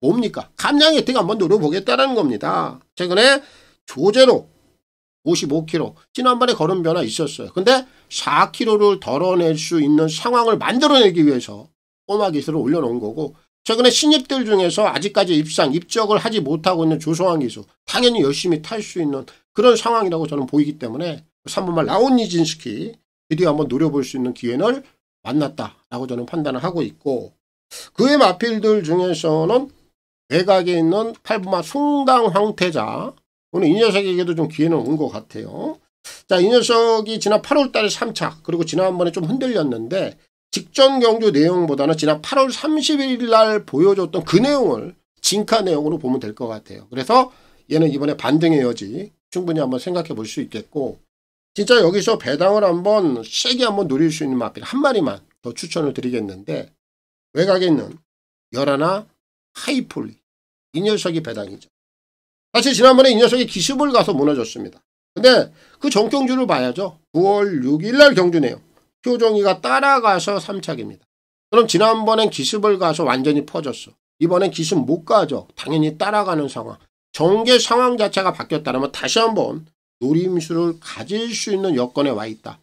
뭡니까? 감량 혜택 한번 노려보겠다는 겁니다. 최근에 조제로 55km, 지난번에 걸음 변화 있었어요. 근데 4km를 덜어낼 수 있는 상황을 만들어내기 위해서 꼬마 기수를 올려놓은 거고, 최근에 신입들 중에서 아직까지 입적을 하지 못하고 있는 조성환 기수, 당연히 열심히 탈 수 있는 그런 상황이라고 저는 보이기 때문에 3번말 라온니진스키 드디어 한번 노려볼 수 있는 기회를 만났다라고 저는 판단을 하고 있고, 그의 마필들 중에서는 외곽에 있는 8번말 숭당 황태자, 오늘 이 녀석에게도 좀 기회는 온 것 같아요. 자, 이 녀석이 지난 8월달에 3차, 그리고 지난번에 좀 흔들렸는데, 직전 경주 내용보다는 지난 8월 30일 날 보여줬던 그 내용을 진카 내용으로 보면 될 것 같아요. 그래서 얘는 이번에 반등의 여지 충분히 한번 생각해 볼 수 있겠고, 진짜 여기서 배당을 한번 세게 한번 노릴 수 있는 마필 한 마리만 더 추천을 드리겠는데, 외곽에 있는 열하나 하이폴리, 이 녀석이 배당이죠. 사실 지난번에 이 녀석이 기습을 가서 무너졌습니다. 근데 그 전경주를 봐야죠. 9월 6일 날 경주 내용. 표정이가 따라가서 3착입니다. 그럼 지난번엔 기습을 가서 완전히 퍼졌어. 이번엔 기습 못 가죠. 당연히 따라가는 상황. 전개 상황 자체가 바뀌었다면 다시 한번 노림수를 가질 수 있는 여건에 와 있다.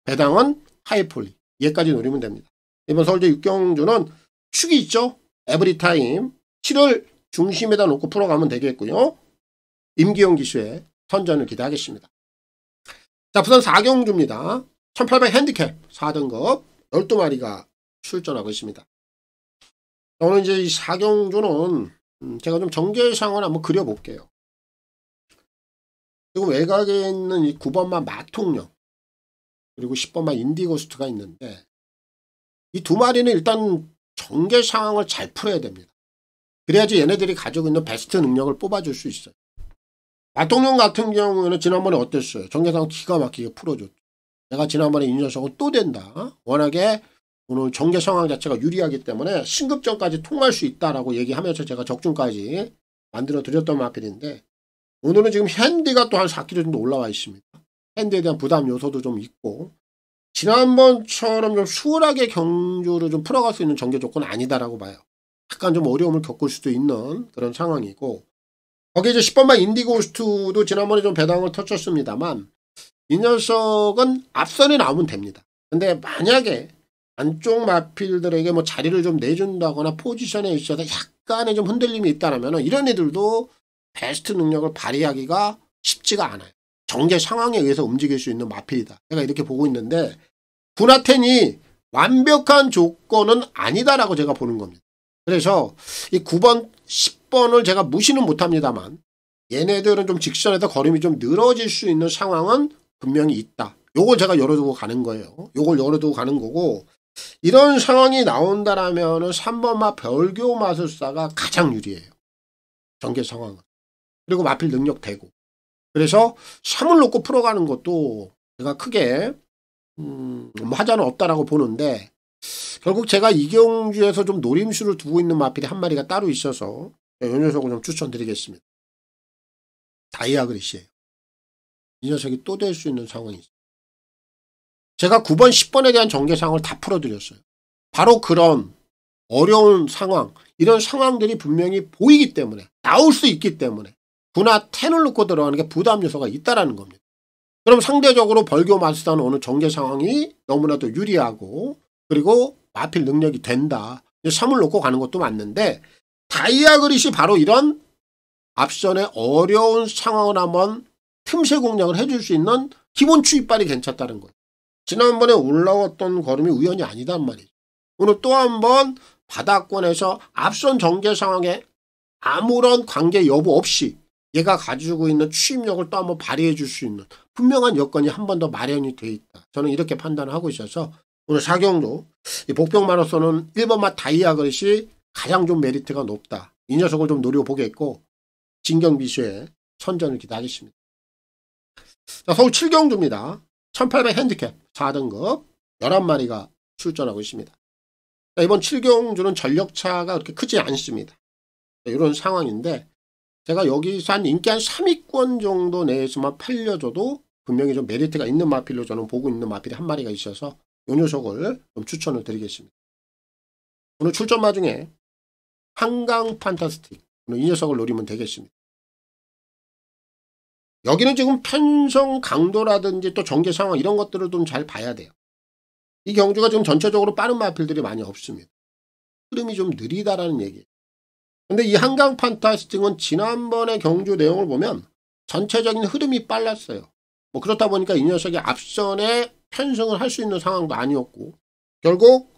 배당은 하이폴리. 얘까지 노리면 됩니다. 이번 서울대 6경주는 축이 있죠. 에브리타임 7을 중심에다 놓고 풀어가면 되겠고요. 임기용 기수의 선전을 기대하겠습니다. 자, 부산 4경주입니다. 1800 핸디캡 4등급 12마리가 출전하고 있습니다. 오늘 이제 이 4경주는 제가 좀 전개상을 한번 그려볼게요. 그리고 외곽에 있는 이 9번만 마통령, 그리고 10번만 인디고스트가 있는데, 이 두 마리는 일단 전개 상황을 잘 풀어야 됩니다. 그래야지 얘네들이 가지고 있는 베스트 능력을 뽑아줄 수 있어요. 마통령 같은 경우에는 지난번에 어땠어요? 전개 상황 기가 막히게 풀어줬죠. 내가 지난번에 이 녀석은 또 된다. 워낙에 오늘 전개 상황 자체가 유리하기 때문에 신급전까지 통할 수 있다라고 얘기하면서 제가 적중까지 만들어 드렸던 마필인데, 오늘은 지금 핸디가 또 한 4km 정도 올라와 있습니다. 핸드에 대한 부담 요소도 좀 있고 지난번처럼 좀 수월하게 경주를 좀 풀어갈 수 있는 전개 조건은 아니다라고 봐요. 약간 좀 어려움을 겪을 수도 있는 그런 상황이고 거기 이제 10번만 인디고스트도 지난번에 좀 배당을 터쳤습니다만 이 녀석은 앞선에 나오면 됩니다. 근데 만약에 안쪽 마필들에게 뭐 자리를 좀 내준다거나 포지션에 있어서 약간의 좀 흔들림이 있다면 이런 애들도 베스트 능력을 발휘하기가 쉽지가 않아요. 전개 상황에 의해서 움직일 수 있는 마필이다. 제가 이렇게 보고 있는데 구나텐이 완벽한 조건은 아니다라고 제가 보는 겁니다. 그래서 이 9번, 10번을 제가 무시는 못합니다만 얘네들은 좀 직선에서 걸음이 좀 늘어질 수 있는 상황은 분명히 있다. 요걸 제가 열어두고 가는 거예요. 요걸 열어두고 가는 거고 이런 상황이 나온다라면 3번마 별교 마술사가 가장 유리해요. 전개 상황은. 그리고 마필 능력 되고. 그래서 3을 놓고 풀어가는 것도 제가 크게 하자는 없다라고 보는데 결국 제가 이 경주에서 좀 노림수를 두고 있는 마필이 한 마리가 따로 있어서 이 녀석을 좀 추천드리겠습니다. 다이아 그릿이에요. 이 녀석이 또 될 수 있는 상황이 있어요. 제가 9번, 10번에 대한 전개 상황을 다 풀어드렸어요. 바로 그런 어려운 상황, 이런 상황들이 분명히 보이기 때문에 나올 수 있기 때문에 구나 10을 놓고 들어가는 게 부담 요소가 있다라는 겁니다. 그럼 상대적으로 벌교 마술사는 오늘 전개 상황이 너무나도 유리하고 그리고 마필 능력이 된다. 3을 놓고 가는 것도 맞는데 다이아 그릿이 바로 이런 앞선의 어려운 상황을 한번 틈새 공략을 해줄 수 있는 기본 추입발이 괜찮다는 거예요. 지난번에 올라왔던 걸음이 우연이 아니단 말이죠. 오늘 또 한번 바닥권에서 앞선 전개 상황에 아무런 관계 여부 없이 얘가 가지고 있는 추입력을 또 한번 발휘해 줄 수 있는 분명한 여건이 한 번 더 마련이 돼 있다. 저는 이렇게 판단을 하고 있어서 오늘 사경도 이 복병마로서는 1번마 다이아 그릿이 가장 좀 메리트가 높다. 이 녀석을 좀 노려보겠고 진경비수의 선전을 기대하겠습니다. 자, 서울 7경주입니다. 1800 핸디캡 4등급 11마리가 출전하고 있습니다. 자, 이번 7경주는 전력차가 그렇게 크지 않습니다. 자, 이런 상황인데 제가 여기서 인기 한 3위권 정도 내에서만 팔려줘도 분명히 좀 메리트가 있는 마필로 저는 보고 있는 마필이 한 마리가 있어서 이 녀석을 좀 추천을 드리겠습니다. 오늘 출전마 중에 한강 판타스틱 오늘 이 녀석을 노리면 되겠습니다. 여기는 지금 편성 강도라든지 또 전개 상황 이런 것들을 좀 잘 봐야 돼요. 이 경주가 지금 전체적으로 빠른 마필들이 많이 없습니다. 흐름이 좀 느리다라는 얘기예요. 근데 이 한강 판타스틱은 지난번에 경주 내용을 보면 전체적인 흐름이 빨랐어요. 뭐 그렇다 보니까 이 녀석이 앞선에 편승을 할 수 있는 상황도 아니었고 결국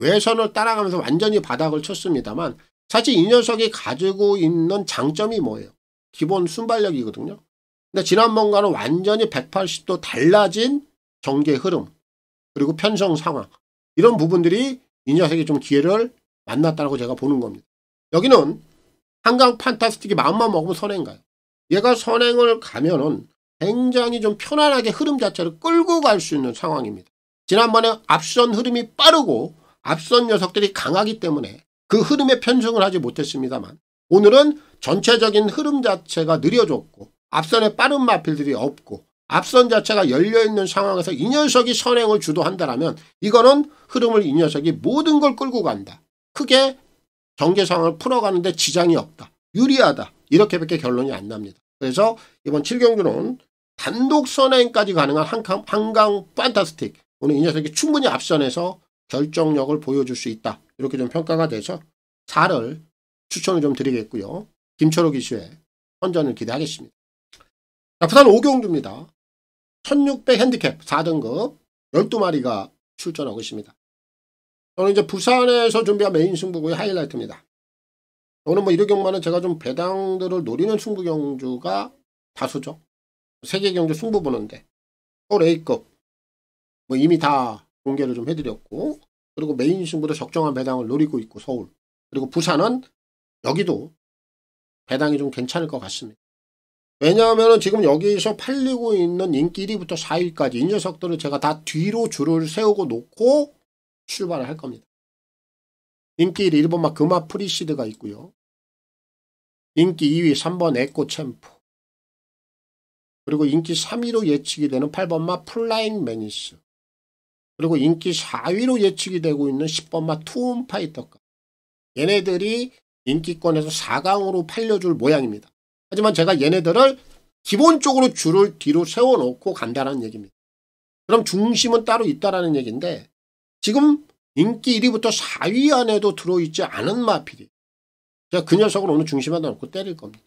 외선을 따라가면서 완전히 바닥을 쳤습니다만 사실 이 녀석이 가지고 있는 장점이 뭐예요? 기본 순발력이거든요. 근데 지난번과는 완전히 180도 달라진 전개 흐름 그리고 편성 상황 이런 부분들이 이 녀석이 좀 기회를 만났다고 제가 보는 겁니다. 여기는 한강 판타스틱이 마음만 먹으면 선행 가요. 얘가 선행을 가면은 굉장히 좀 편안하게 흐름 자체를 끌고 갈 수 있는 상황입니다. 지난번에 앞선 흐름이 빠르고 앞선 녀석들이 강하기 때문에 그 흐름에 편승을 하지 못했습니다만 오늘은 전체적인 흐름 자체가 느려졌고 앞선에 빠른 마필들이 없고 앞선 자체가 열려있는 상황에서 이 녀석이 선행을 주도한다면 이거는 흐름을 이 녀석이 모든 걸 끌고 간다. 크게 전개 상황을 풀어가는데 지장이 없다. 유리하다. 이렇게밖에 결론이 안 납니다. 그래서 이번 7경주는 단독 선행까지 가능한 한강 판타스틱 오늘 이 녀석이 충분히 앞선에서 결정력을 보여줄 수 있다. 이렇게 좀 평가가 돼서 4를 추천을 좀 드리겠고요. 김철호 기수의 선전을 기대하겠습니다. 자, 부산 5경주입니다. 1600 핸디캡 4등급 12마리가 출전하고 있습니다. 저는 이제 부산에서 준비한 메인 승부구의 하이라이트입니다. 오늘 뭐 이르경마는 제가 좀 배당들을 노리는 승부 경주가 다수죠. 세계 경주 승부 보는데 서울 A급 뭐 이미 다 공개를 좀 해드렸고 그리고 메인 승부도 적정한 배당을 노리고 있고 서울 그리고 부산은 여기도 배당이 좀 괜찮을 것 같습니다. 왜냐하면 지금 여기서 팔리고 있는 인기 1위부터 4위까지 이 녀석들을 제가 다 뒤로 줄을 세우고 놓고 출발을 할 겁니다. 인기 1위 1번마 금화 프리시드가 있고요. 인기 2위 3번 에코 챔프 그리고 인기 3위로 예측이 되는 8번마 플라잉 매니스, 그리고 인기 4위로 예측이 되고 있는 10번마 투움파이터가, 얘네들이 인기권에서 4강으로 팔려줄 모양입니다. 하지만 제가 얘네들을 기본적으로 줄을 뒤로 세워놓고 간다는 얘기입니다. 그럼 중심은 따로 있다라는 얘기인데, 지금 인기 1위부터 4위 안에도 들어있지 않은 마필이, 제가 그 녀석을 오늘 중심에다 놓고 때릴 겁니다.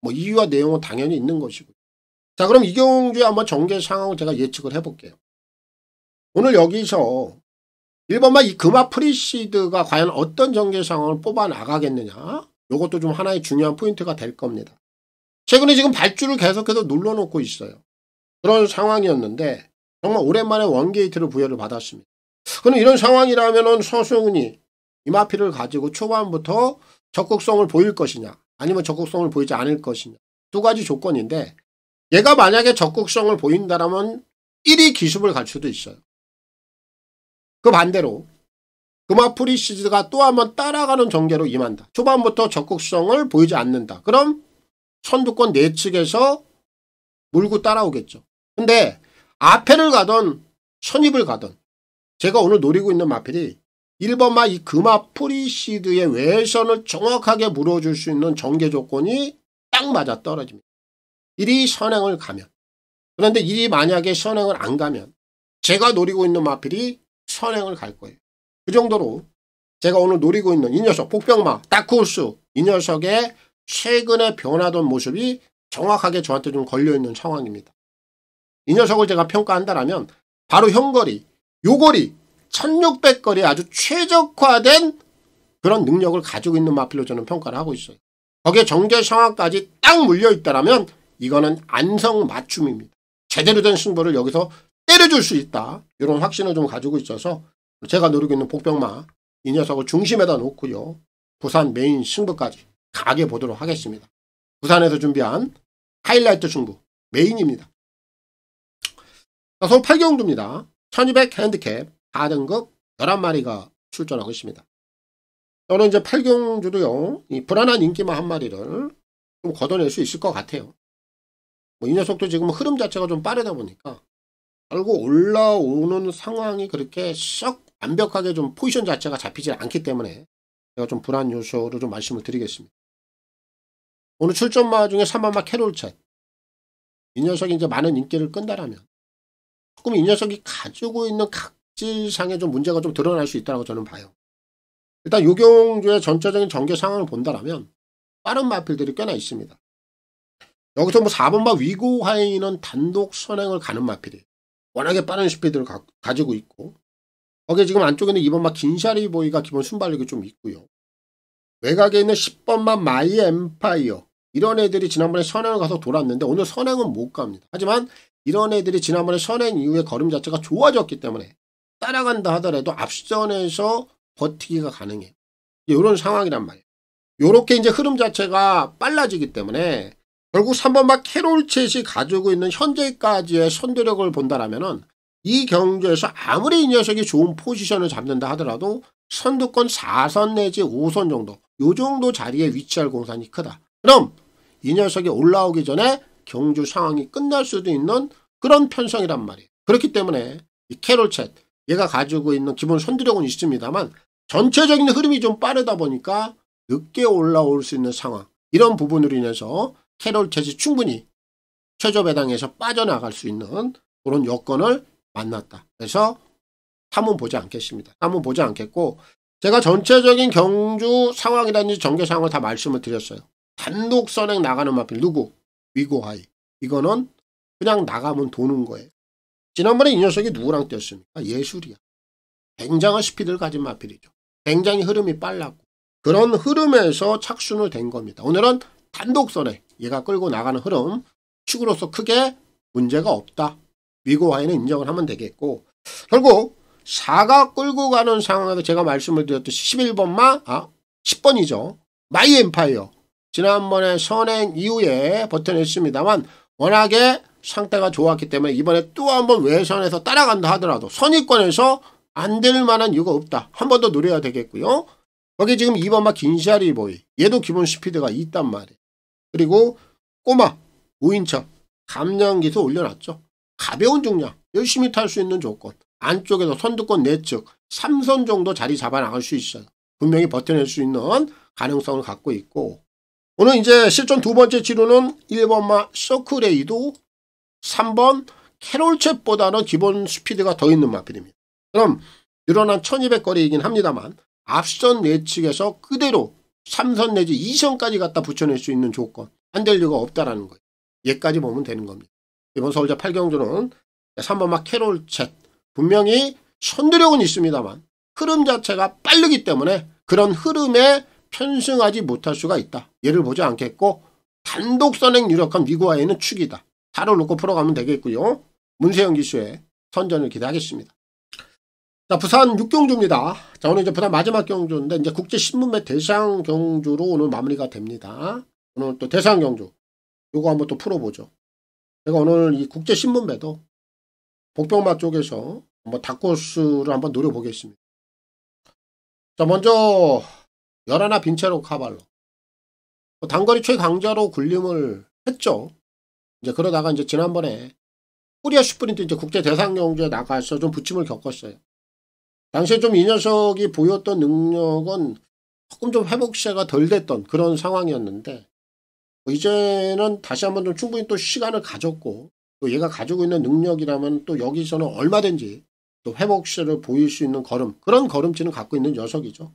뭐 이유와 내용은 당연히 있는 것이고. 자, 그럼 이경주의 한번 전개 상황을 제가 예측을 해볼게요. 오늘 여기서 1번마 이 금화 프리시드가 과연 어떤 전개 상황을 뽑아 나가겠느냐, 이것도 좀 하나의 중요한 포인트가 될 겁니다. 최근에 지금 발주를 계속해서 눌러놓고 있어요. 그런 상황이었는데 정말 오랜만에 원게이트를 부여를 받았습니다. 그럼 이런 상황이라면은 서승훈이 이 마필을 가지고 초반부터 적극성을 보일 것이냐, 아니면 적극성을 보이지 않을 것이냐, 두 가지 조건인데, 얘가 만약에 적극성을 보인다라면 1위 기습을 갈 수도 있어요. 그 반대로 금화 프리시즈가 또 한번 따라가는 전개로 임한다. 초반부터 적극성을 보이지 않는다. 그럼 선두권 내측에서 물고 따라오겠죠. 근데 앞에를 가던 선입을 가던, 제가 오늘 노리고 있는 마필이 1번마 이 금화 프리시드의 외선을 정확하게 물어줄 수 있는 전개 조건이 딱 맞아 떨어집니다. 1위 선행을 가면. 그런데 1위 만약에 선행을 안 가면 제가 노리고 있는 마필이 선행을 갈 거예요. 그 정도로 제가 오늘 노리고 있는 이 녀석 복병마 다크호스, 이 녀석의 최근에 변하던 모습이 정확하게 저한테 좀 걸려있는 상황입니다. 이 녀석을 제가 평가한다라면 바로 현거리, 요거리, 1600거리에 아주 최적화된 그런 능력을 가지고 있는 마필로 저는 평가를 하고 있어요. 거기에 전개 상황까지 딱 물려있다라면 이거는 안성맞춤입니다. 제대로 된 승부를 여기서 때려줄 수 있다, 이런 확신을 좀 가지고 있어서 제가 노리고 있는 복병마 이 녀석을 중심에다 놓고요, 부산 메인 승부까지 강하게 보도록 하겠습니다. 부산에서 준비한 하이라이트 승부 메인입니다. 서울 8경주입니다. 1200 핸디캡 4등급 11마리가 출전하고 있습니다. 저는 이제 8경주도요, 이 불안한 인기만 한 마리를 좀 걷어낼 수 있을 것 같아요. 이 녀석도 지금 흐름 자체가 좀 빠르다 보니까 알고 올라오는 상황이 그렇게 썩 완벽하게 좀 포지션 자체가 잡히지 않기 때문에 제가 좀 불안 요소를 좀 말씀을 드리겠습니다. 오늘 출전마 중에 3번마 캐롤챗, 이 녀석이 이제 많은 인기를 끈다라면 조금 이 녀석이 가지고 있는 각질상에 좀 문제가 좀 드러날 수 있다고 저는 봐요. 일단 요경주의 전체적인 전개 상황을 본다라면 빠른 마필들이 꽤나 있습니다. 여기서 뭐 4번마 위고하이는 단독 선행을 가는 마필이에요. 워낙에 빠른 스피드를 가지고 있고, 거기에 지금 안쪽에는 2번마 긴샤리 보이가 기본 순발력이 좀 있고요. 외곽에 있는 10번마 마이 엠파이어, 이런 애들이 지난번에 선행을 가서 돌았는데 오늘 선행은 못 갑니다. 하지만 이런 애들이 지난번에 선행 이후에 걸음 자체가 좋아졌기 때문에 따라간다 하더라도 앞선에서 버티기가 가능해요. 이런 상황이란 말이에요. 이렇게 이제 흐름 자체가 빨라지기 때문에 결국 3번마 캐롤챗이 가지고 있는 현재까지의 선두력을 본다라면은 이 경주에서 아무리 이 녀석이 좋은 포지션을 잡는다 하더라도 선두권 4선 내지 5선 정도, 요 정도 자리에 위치할 공산이 크다. 그럼 이 녀석이 올라오기 전에 경주 상황이 끝날 수도 있는 그런 편성이란 말이에요. 그렇기 때문에 이 캐롤챗, 얘가 가지고 있는 기본 선두력은 있습니다만 전체적인 흐름이 좀 빠르다 보니까 늦게 올라올 수 있는 상황, 이런 부분으로 인해서 캐롤챗이 충분히 최저 배당에서 빠져나갈 수 있는 그런 여건을 만났다. 그래서 3은 보지 않겠습니다. 3은 보지 않겠고, 제가 전체적인 경주 상황이라든지 전개 상황을 다 말씀을 드렸어요. 단독 선행 나가는 마필 누구? 위고하이. 이거는 그냥 나가면 도는 거예요. 지난번에 이 녀석이 누구랑 뛰었습니까? 예술이야. 굉장한 스피드를 가진 마필이죠. 굉장히 흐름이 빨랐고 그런 흐름에서 착순을 된 겁니다. 오늘은 단독 선행, 얘가 끌고 나가는 흐름, 축으로서 크게 문제가 없다. 위고하이는 인정을 하면 되겠고, 결국 4가 끌고 가는 상황에서 제가 말씀을 드렸듯이 11번마, 10번이죠. 마이 엠파이어. 지난번에 선행 이후에 버텨냈습니다만 워낙에 상태가 좋았기 때문에 이번에 또 한번 외선에서 따라간다 하더라도 선입권에서 안 될 만한 이유가 없다. 한 번 더 노려야 되겠고요. 거기 지금 2번마 긴샤리 보이. 얘도 기본 스피드가 있단 말이에요. 그리고 꼬마, 우인첩. 감량기수 올려놨죠. 가벼운 중량, 열심히 탈 수 있는 조건, 안쪽에서 선두권 내측 3선 정도 자리 잡아 나갈 수 있어요. 분명히 버텨낼 수 있는 가능성을 갖고 있고, 오늘 이제 실전 두 번째 치료는 1번마 서클레이도, 3번 캐롤챗보다는 기본 스피드가 더 있는 마필입니다. 그럼 늘어난 1200거리이긴 합니다만 앞선 내측에서 그대로 3선 내지 2선까지 갖다 붙여낼 수 있는 조건, 안 될 리가 없다라는 거예요. 얘까지 보면 되는 겁니다. 이번 서울제 8경주는 3번마 캐롤챗, 분명히 선두력은 있습니다만 흐름 자체가 빠르기 때문에 그런 흐름에 편승하지 못할 수가 있다. 예를 보지 않겠고 단독 선행 유력한 미구와에는 축이다. 달을 놓고 풀어가면 되겠고요. 문세영 기수의 선전을 기대하겠습니다. 자, 부산 6경주입니다. 자, 오늘 이제 부산 마지막 경주인데 이제 국제신문배 대상 경주로 오늘 마무리가 됩니다. 오늘 또 대상 경주 요거 한번 또 풀어보죠. 제가 오늘 이 국제신문배도 복병마 쪽에서 한번 다코스를 한번 노려보겠습니다. 자, 먼저 열하나 빈체로 카발로 단거리 최강자로 군림을 했죠. 이제 그러다가 이제 지난번에 코리아 슈프린트 이제 국제 대상 경주에 나가서 좀 부침을 겪었어요. 당시에 좀 이 녀석이 보였던 능력은 조금 좀 회복세가 덜 됐던 그런 상황이었는데, 이제는 다시 한번 좀 충분히 또 시간을 가졌고, 또 얘가 가지고 있는 능력이라면 또 여기서는 얼마든지 또 회복세를 보일 수 있는 그런 걸음치는 갖고 있는 녀석이죠.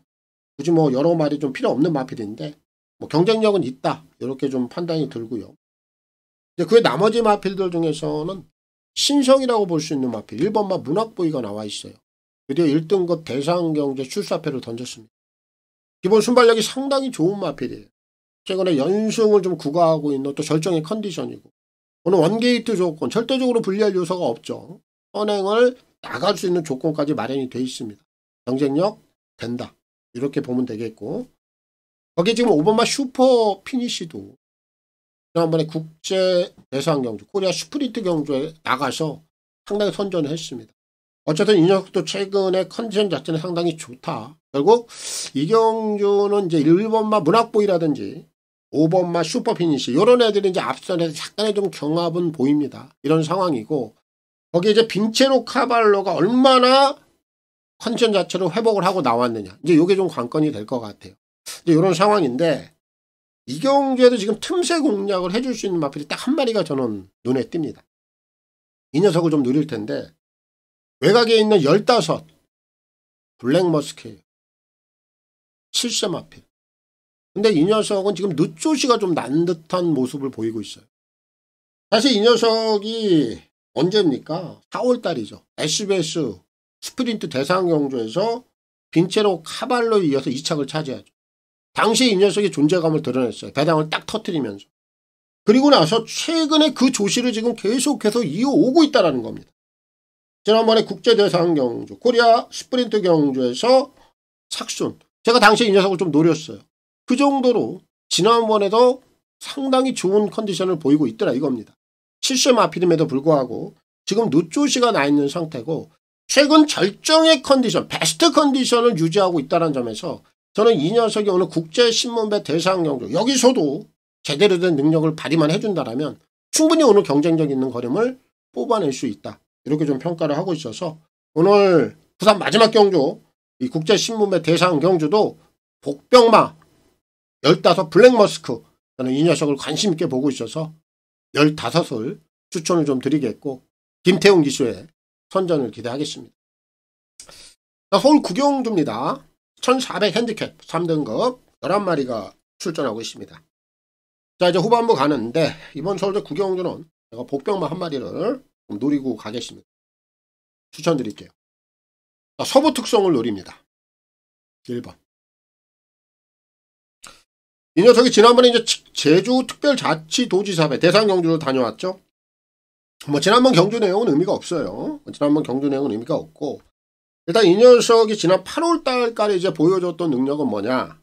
굳이 뭐 여러 말이 좀 필요 없는 마필인데 뭐 경쟁력은 있다, 이렇게 좀 판단이 들고요. 이제 그 나머지 마필들 중에서는 신성이라고 볼 수 있는 마필 1번마 문학보이가 나와 있어요. 드디어 1등급 대상경제 출사패를 던졌습니다. 기본 순발력이 상당히 좋은 마필이에요. 최근에 연승을 좀 구가하고 있는 또 절정의 컨디션이고, 오늘 원게이트 조건 절대적으로 불리할 요소가 없죠. 선행을 나갈 수 있는 조건까지 마련이 돼 있습니다. 경쟁력 된다, 이렇게 보면 되겠고, 거기 지금 5번마 슈퍼 피니시도 지난번에 국제 대상 경주 코리아 슈프린트 경주에 나가서 상당히 선전을 했습니다. 어쨌든 이 녀석도 최근에 컨디션 자체는 상당히 좋다. 결국 이 경주는 이제 1번마 문학보이라든지 5번마 슈퍼피니시 이런 애들이 이제 앞선에서 약간의 좀 경합은 보입니다. 이런 상황이고, 거기에 이제 빈체로 카발로가 얼마나 컨디션 자체로 회복을 하고 나왔느냐, 이제 이게 좀 관건이 될 것 같아요. 이제 이런 상황인데, 이 경주에도 지금 틈새 공략을 해줄 수 있는 마필이 딱 한 마리가 저는 눈에 띕니다. 이 녀석을 좀 누릴 텐데, 외곽에 있는 15 블랙머스크예요. 7세 마필. 근데 이 녀석은 지금 늦조시가 좀 난 듯한 모습을 보이고 있어요. 사실 이 녀석이 언제입니까? 4월달이죠. SBS 스프린트 대상 경주에서 빈체로 카발로에 이어서 2착을 차지하죠. 당시 이 녀석이 존재감을 드러냈어요. 배당을 딱 터뜨리면서. 그리고 나서 최근에 그 조시를 지금 계속해서 이어오고 있다는 겁니다. 지난번에 국제대상 경주, 코리아 스프린트 경주에서 착순. 제가 당시에 이 녀석을 좀 노렸어요. 그 정도로 지난번에도 상당히 좋은 컨디션을 보이고 있더라 이겁니다. 7세 마필임에도 불구하고 지금 늦조시가 나 있는 상태고, 최근 절정의 컨디션, 베스트 컨디션을 유지하고 있다는 점에서 저는 이 녀석이 오늘 국제신문배 대상 경주, 여기서도 제대로 된 능력을 발휘만 해준다면 충분히 오늘 경쟁력 있는 걸음을 뽑아낼 수 있다, 이렇게 좀 평가를 하고 있어서 오늘 부산 마지막 경주 이 국제신문배 대상 경주도 복병마 15 블랙머스크, 저는 이 녀석을 관심 있게 보고 있어서 15을 추천을 좀 드리겠고, 김태훈 기수의 선전을 기대하겠습니다. 서울 9경주입니다. 1400 핸디캡 3등급 11마리가 출전하고 있습니다. 자, 이제 후반부 가는데 이번 서울대 9경주는 제가 복병마 한 마리를 좀 노리고 가겠습니다. 추천드릴게요. 자, 서부 특성을 노립니다. 1번. 이 녀석이 지난번에 이제 제주 특별자치도지사회 대상 경주를 다녀왔죠. 뭐 지난번 경주 내용은 의미가 없어요. 지난번 경주 내용은 의미가 없고, 일단 이 녀석이 지난 8월 달까지 이제 보여줬던 능력은 뭐냐,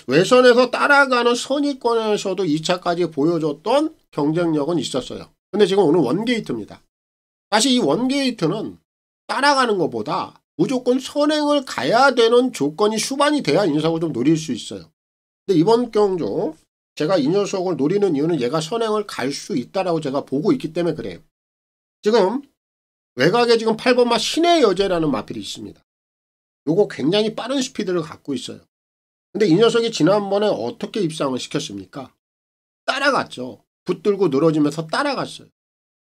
외선에서 따라가는 선의권에서도 2차까지 보여줬던 경쟁력은 있었어요. 근데 지금 오늘 원게이트입니다. 사실 이 원게이트는 따라가는 것보다 무조건 선행을 가야 되는 조건이 수반이 돼야 이 녀석을 좀 노릴 수 있어요. 근데 이번 경주 제가 이 녀석을 노리는 이유는 얘가 선행을 갈 수 있다라고 제가 보고 있기 때문에 그래요. 지금 외곽에 지금 8번마 신의 여제라는 마필이 있습니다. 요거 굉장히 빠른 스피드를 갖고 있어요. 근데 이 녀석이 지난번에 어떻게 입상을 시켰습니까? 따라갔죠. 붙들고 늘어지면서 따라갔어요.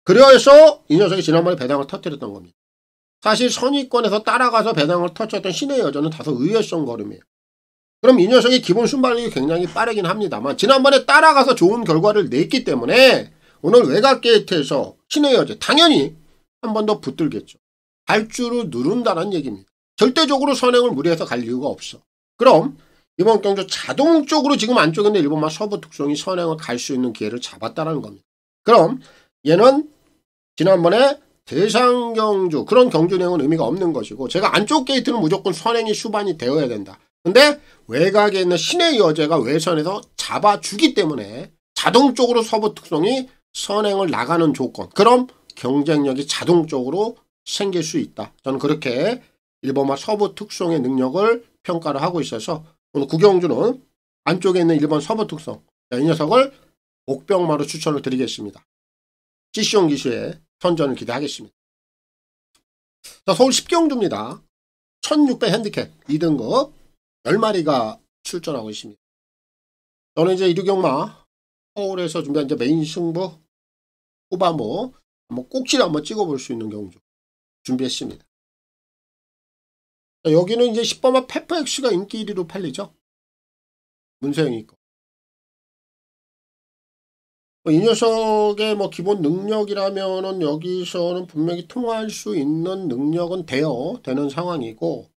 그래서 이 녀석이 지난번에 배당을 터뜨렸던 겁니다. 사실 선위권에서 따라가서 배당을 터뜨렸던 신의 여자는 다소 의외성 걸음이에요. 그럼 이 녀석이 기본 순발력이 굉장히 빠르긴 합니다만 지난번에 따라가서 좋은 결과를 냈기 때문에 오늘 외곽 게이트에서 신의 여자 당연히 한 번 더 붙들겠죠. 발주로 누른다는 얘기입니다. 절대적으로 선행을 무리해서 갈 이유가 없어. 그럼 이번 경주 자동적으로 지금 안쪽에 있는 1번마 서부 특성이 선행을 갈 수 있는 기회를 잡았다는 겁니다. 그럼 얘는 지난번에 대상 경주 그런 경주 내용은 의미가 없는 것이고 제가 안쪽 게이트는 무조건 선행이 수반이 되어야 된다. 근데 외곽에 있는 신의 여제가 외선에서 잡아주기 때문에 자동적으로 서부 특성이 선행을 나가는 조건. 그럼 경쟁력이 자동적으로 생길 수 있다. 저는 그렇게 1번마 서부 특성의 능력을 평가를 하고 있어서 오늘 구경주는 안쪽에 있는 1번 서부 특성 이 녀석을 옥병마로 추천을 드리겠습니다. 찌시온 기수의 선전을 기대하겠습니다. 자, 서울 10경주입니다. 1600 핸디캡 2등급 10마리가 출전하고 있습니다. 저는 이제 이류경마 서울에서 준비한 이제 메인 승부 후반부 한번 꼭지를 한번 찍어볼 수 있는 경주 준비했습니다. 자, 여기는 이제 10번마 페퍼엑스가 인기 1위로 팔리죠. 문세영이 거. 이 녀석의 기본 능력이라면은 여기서는 분명히 통할 수 있는 능력은 되는 상황이고,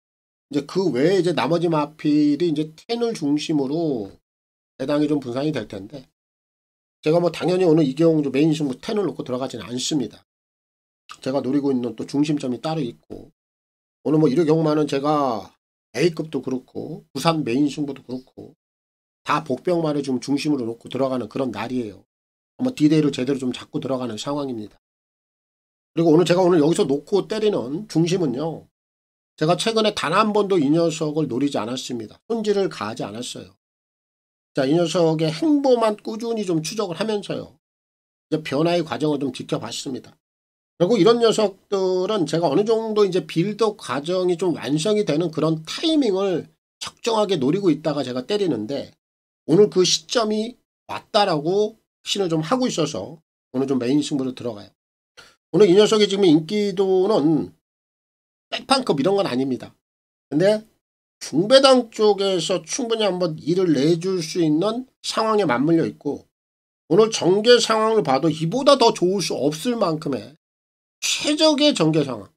이제 그 외에 이제 나머지 마필이 이제 10을 중심으로 대당이 좀 분산이 될 텐데, 제가 당연히 오늘 이경주 메인 승부 10을 놓고 들어가지는 않습니다. 제가 노리고 있는 또 중심점이 따로 있고, 오늘 이류경마는 제가 A급도 그렇고, 부산 메인 승부도 그렇고, 다 복병마를 좀 중심으로 놓고 들어가는 그런 날이에요. 디데이를 제대로 좀 잡고 들어가는 상황입니다. 그리고 제가 오늘 여기서 놓고 때리는 중심은요. 제가 최근에 단 한 번도 이 녀석을 노리지 않았습니다. 손질을 가하지 않았어요. 자, 이 녀석의 행보만 꾸준히 좀 추적을 하면서요. 이제 변화의 과정을 좀 지켜봤습니다. 그리고 이런 녀석들은 제가 어느 정도 이제 빌드업 과정이 좀 완성이 되는 그런 타이밍을 적정하게 노리고 있다가 제가 때리는데 오늘 그 시점이 왔다라고 확신을 좀 하고 있어서 오늘 좀 메인 승부로 들어가요. 오늘 이 녀석의 지금 인기도는 백판급 이런 건 아닙니다. 근데 중배당 쪽에서 충분히 한번 일을 내줄 수 있는 상황에 맞물려 있고 오늘 전개 상황을 봐도 이보다 더 좋을 수 없을 만큼의 최적의 전개 상황,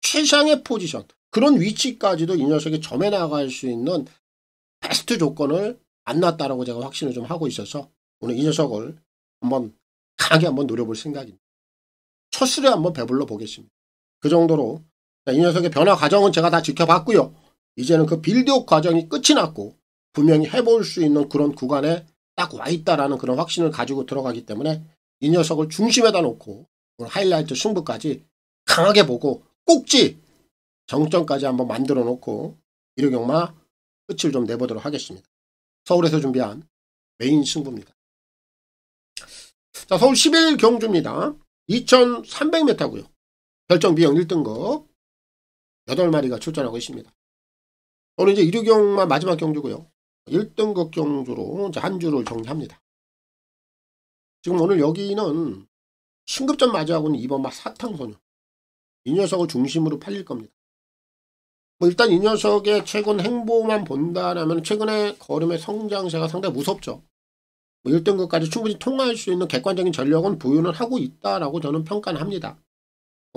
최상의 포지션 그런 위치까지도 이 녀석이 점해 나갈 수 있는 베스트 조건을 만났다라고 제가 확신을 좀 하고 있어서 오늘 이 녀석을 한번 강하게 한번 노려볼 생각입니다. 첫 술에 한번 배불러 보겠습니다. 그 정도로 이 녀석의 변화 과정은 제가 다 지켜봤고요. 이제는 그 빌드업 과정이 끝이 났고 분명히 해볼 수 있는 그런 구간에 딱 와있다라는 그런 확신을 가지고 들어가기 때문에 이 녀석을 중심에다 놓고 오늘 하이라이트 승부까지 강하게 보고 꼭지 정점까지 한번 만들어 놓고 이류경마 끝을 좀 내보도록 하겠습니다. 서울에서 준비한 메인 승부입니다. 자, 서울 11경주입니다. 2300m고요. 결정 비용 1등급 8마리가 출전하고 있습니다. 오늘 이제 이류경마 마지막 경주고요. 1등급 경주로 이제 한 주를 정리합니다. 지금 오늘 여기는 신급전 맞이하고는 2번마 사탕소녀. 이 녀석을 중심으로 팔릴 겁니다. 일단 이 녀석의 최근 행보만 본다라면 최근에 걸음의 성장세가 상당히 무섭죠. 1등급까지 충분히 통과할 수 있는 객관적인 전력은 보유는 하고 있다라고 저는 평가는 합니다.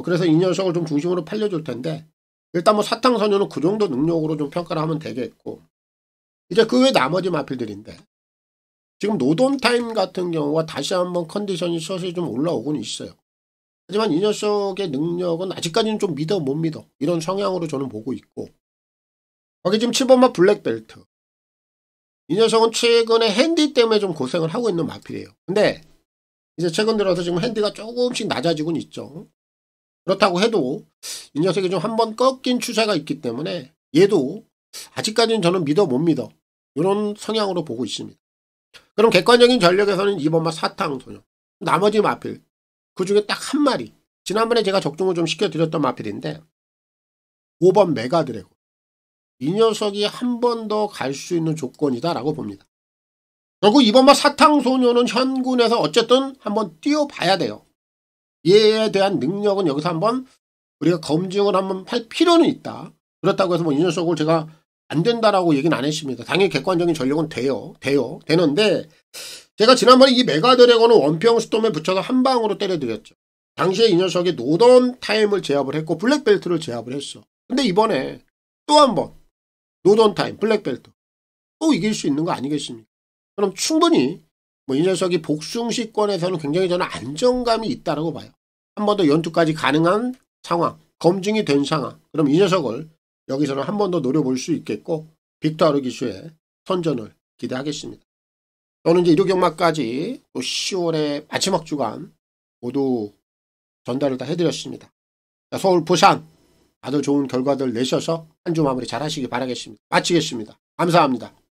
그래서 이 녀석을 좀 중심으로 팔려줄 텐데 일단 사탕소녀는 그 정도 능력으로 좀 평가를 하면 되겠고 이제 그 외 나머지 마필들인데 지금 노돈타임 같은 경우가 다시 한번 컨디션이 서서히 좀 올라오고는 있어요. 하지만 이 녀석의 능력은 아직까지는 좀 믿어 못 믿어 이런 성향으로 저는 보고 있고 거기 지금 7번마 블랙벨트 이 녀석은 최근에 핸디 때문에 좀 고생을 하고 있는 마필이에요. 근데 이제 최근 들어서 지금 핸디가 조금씩 낮아지고는 있죠. 그렇다고 해도 이 녀석이 좀 한번 꺾인 추세가 있기 때문에 얘도 아직까지는 저는 믿어 못 믿어 이런 성향으로 보고 있습니다. 그럼 객관적인 전력에서는 2번마 사탕소녀, 나머지 마필 그 중에 딱 한 마리, 지난번에 제가 적중을 좀 시켜드렸던 마필인데 5번 메가드래곤, 이 녀석이 한 번 더 갈 수 있는 조건이다라고 봅니다. 결국 2번마 사탕소녀는 현군에서 어쨌든 한번 뛰어봐야 돼요. 얘에 대한 능력은 여기서 한번 우리가 검증을 한번 할 필요는 있다. 그렇다고 해서 뭐 이 녀석을 제가 안 된다라고 얘기는 안 했습니다. 당연히 객관적인 전력은 되는데 제가 지난번에 이 메가드래곤을 원평 스톰에 붙여서 한 방으로 때려드렸죠. 당시에 이 녀석이 노던 타임을 제압을 했고 블랙벨트를 제압을 했어. 근데 이번에 또 한 번 노던 타임, 블랙벨트 또 이길 수 있는 거 아니겠습니까? 그럼 충분히 뭐 이 녀석이 복숭시권에서는 굉장히 저는 안정감이 있다라고 봐요. 한 번 더 연투까지 가능한 상황, 검증이 된 상황. 그럼 이 녀석을 여기서는 한 번 더 노려볼 수 있겠고 빅토르 기수의 선전을 기대하겠습니다. 저는 이제 일요경마까지 또 10월의 마지막 주간 모두 전달을 다 해드렸습니다. 서울 부산 다들 좋은 결과들 내셔서 한 주 마무리 잘 하시기 바라겠습니다. 마치겠습니다. 감사합니다.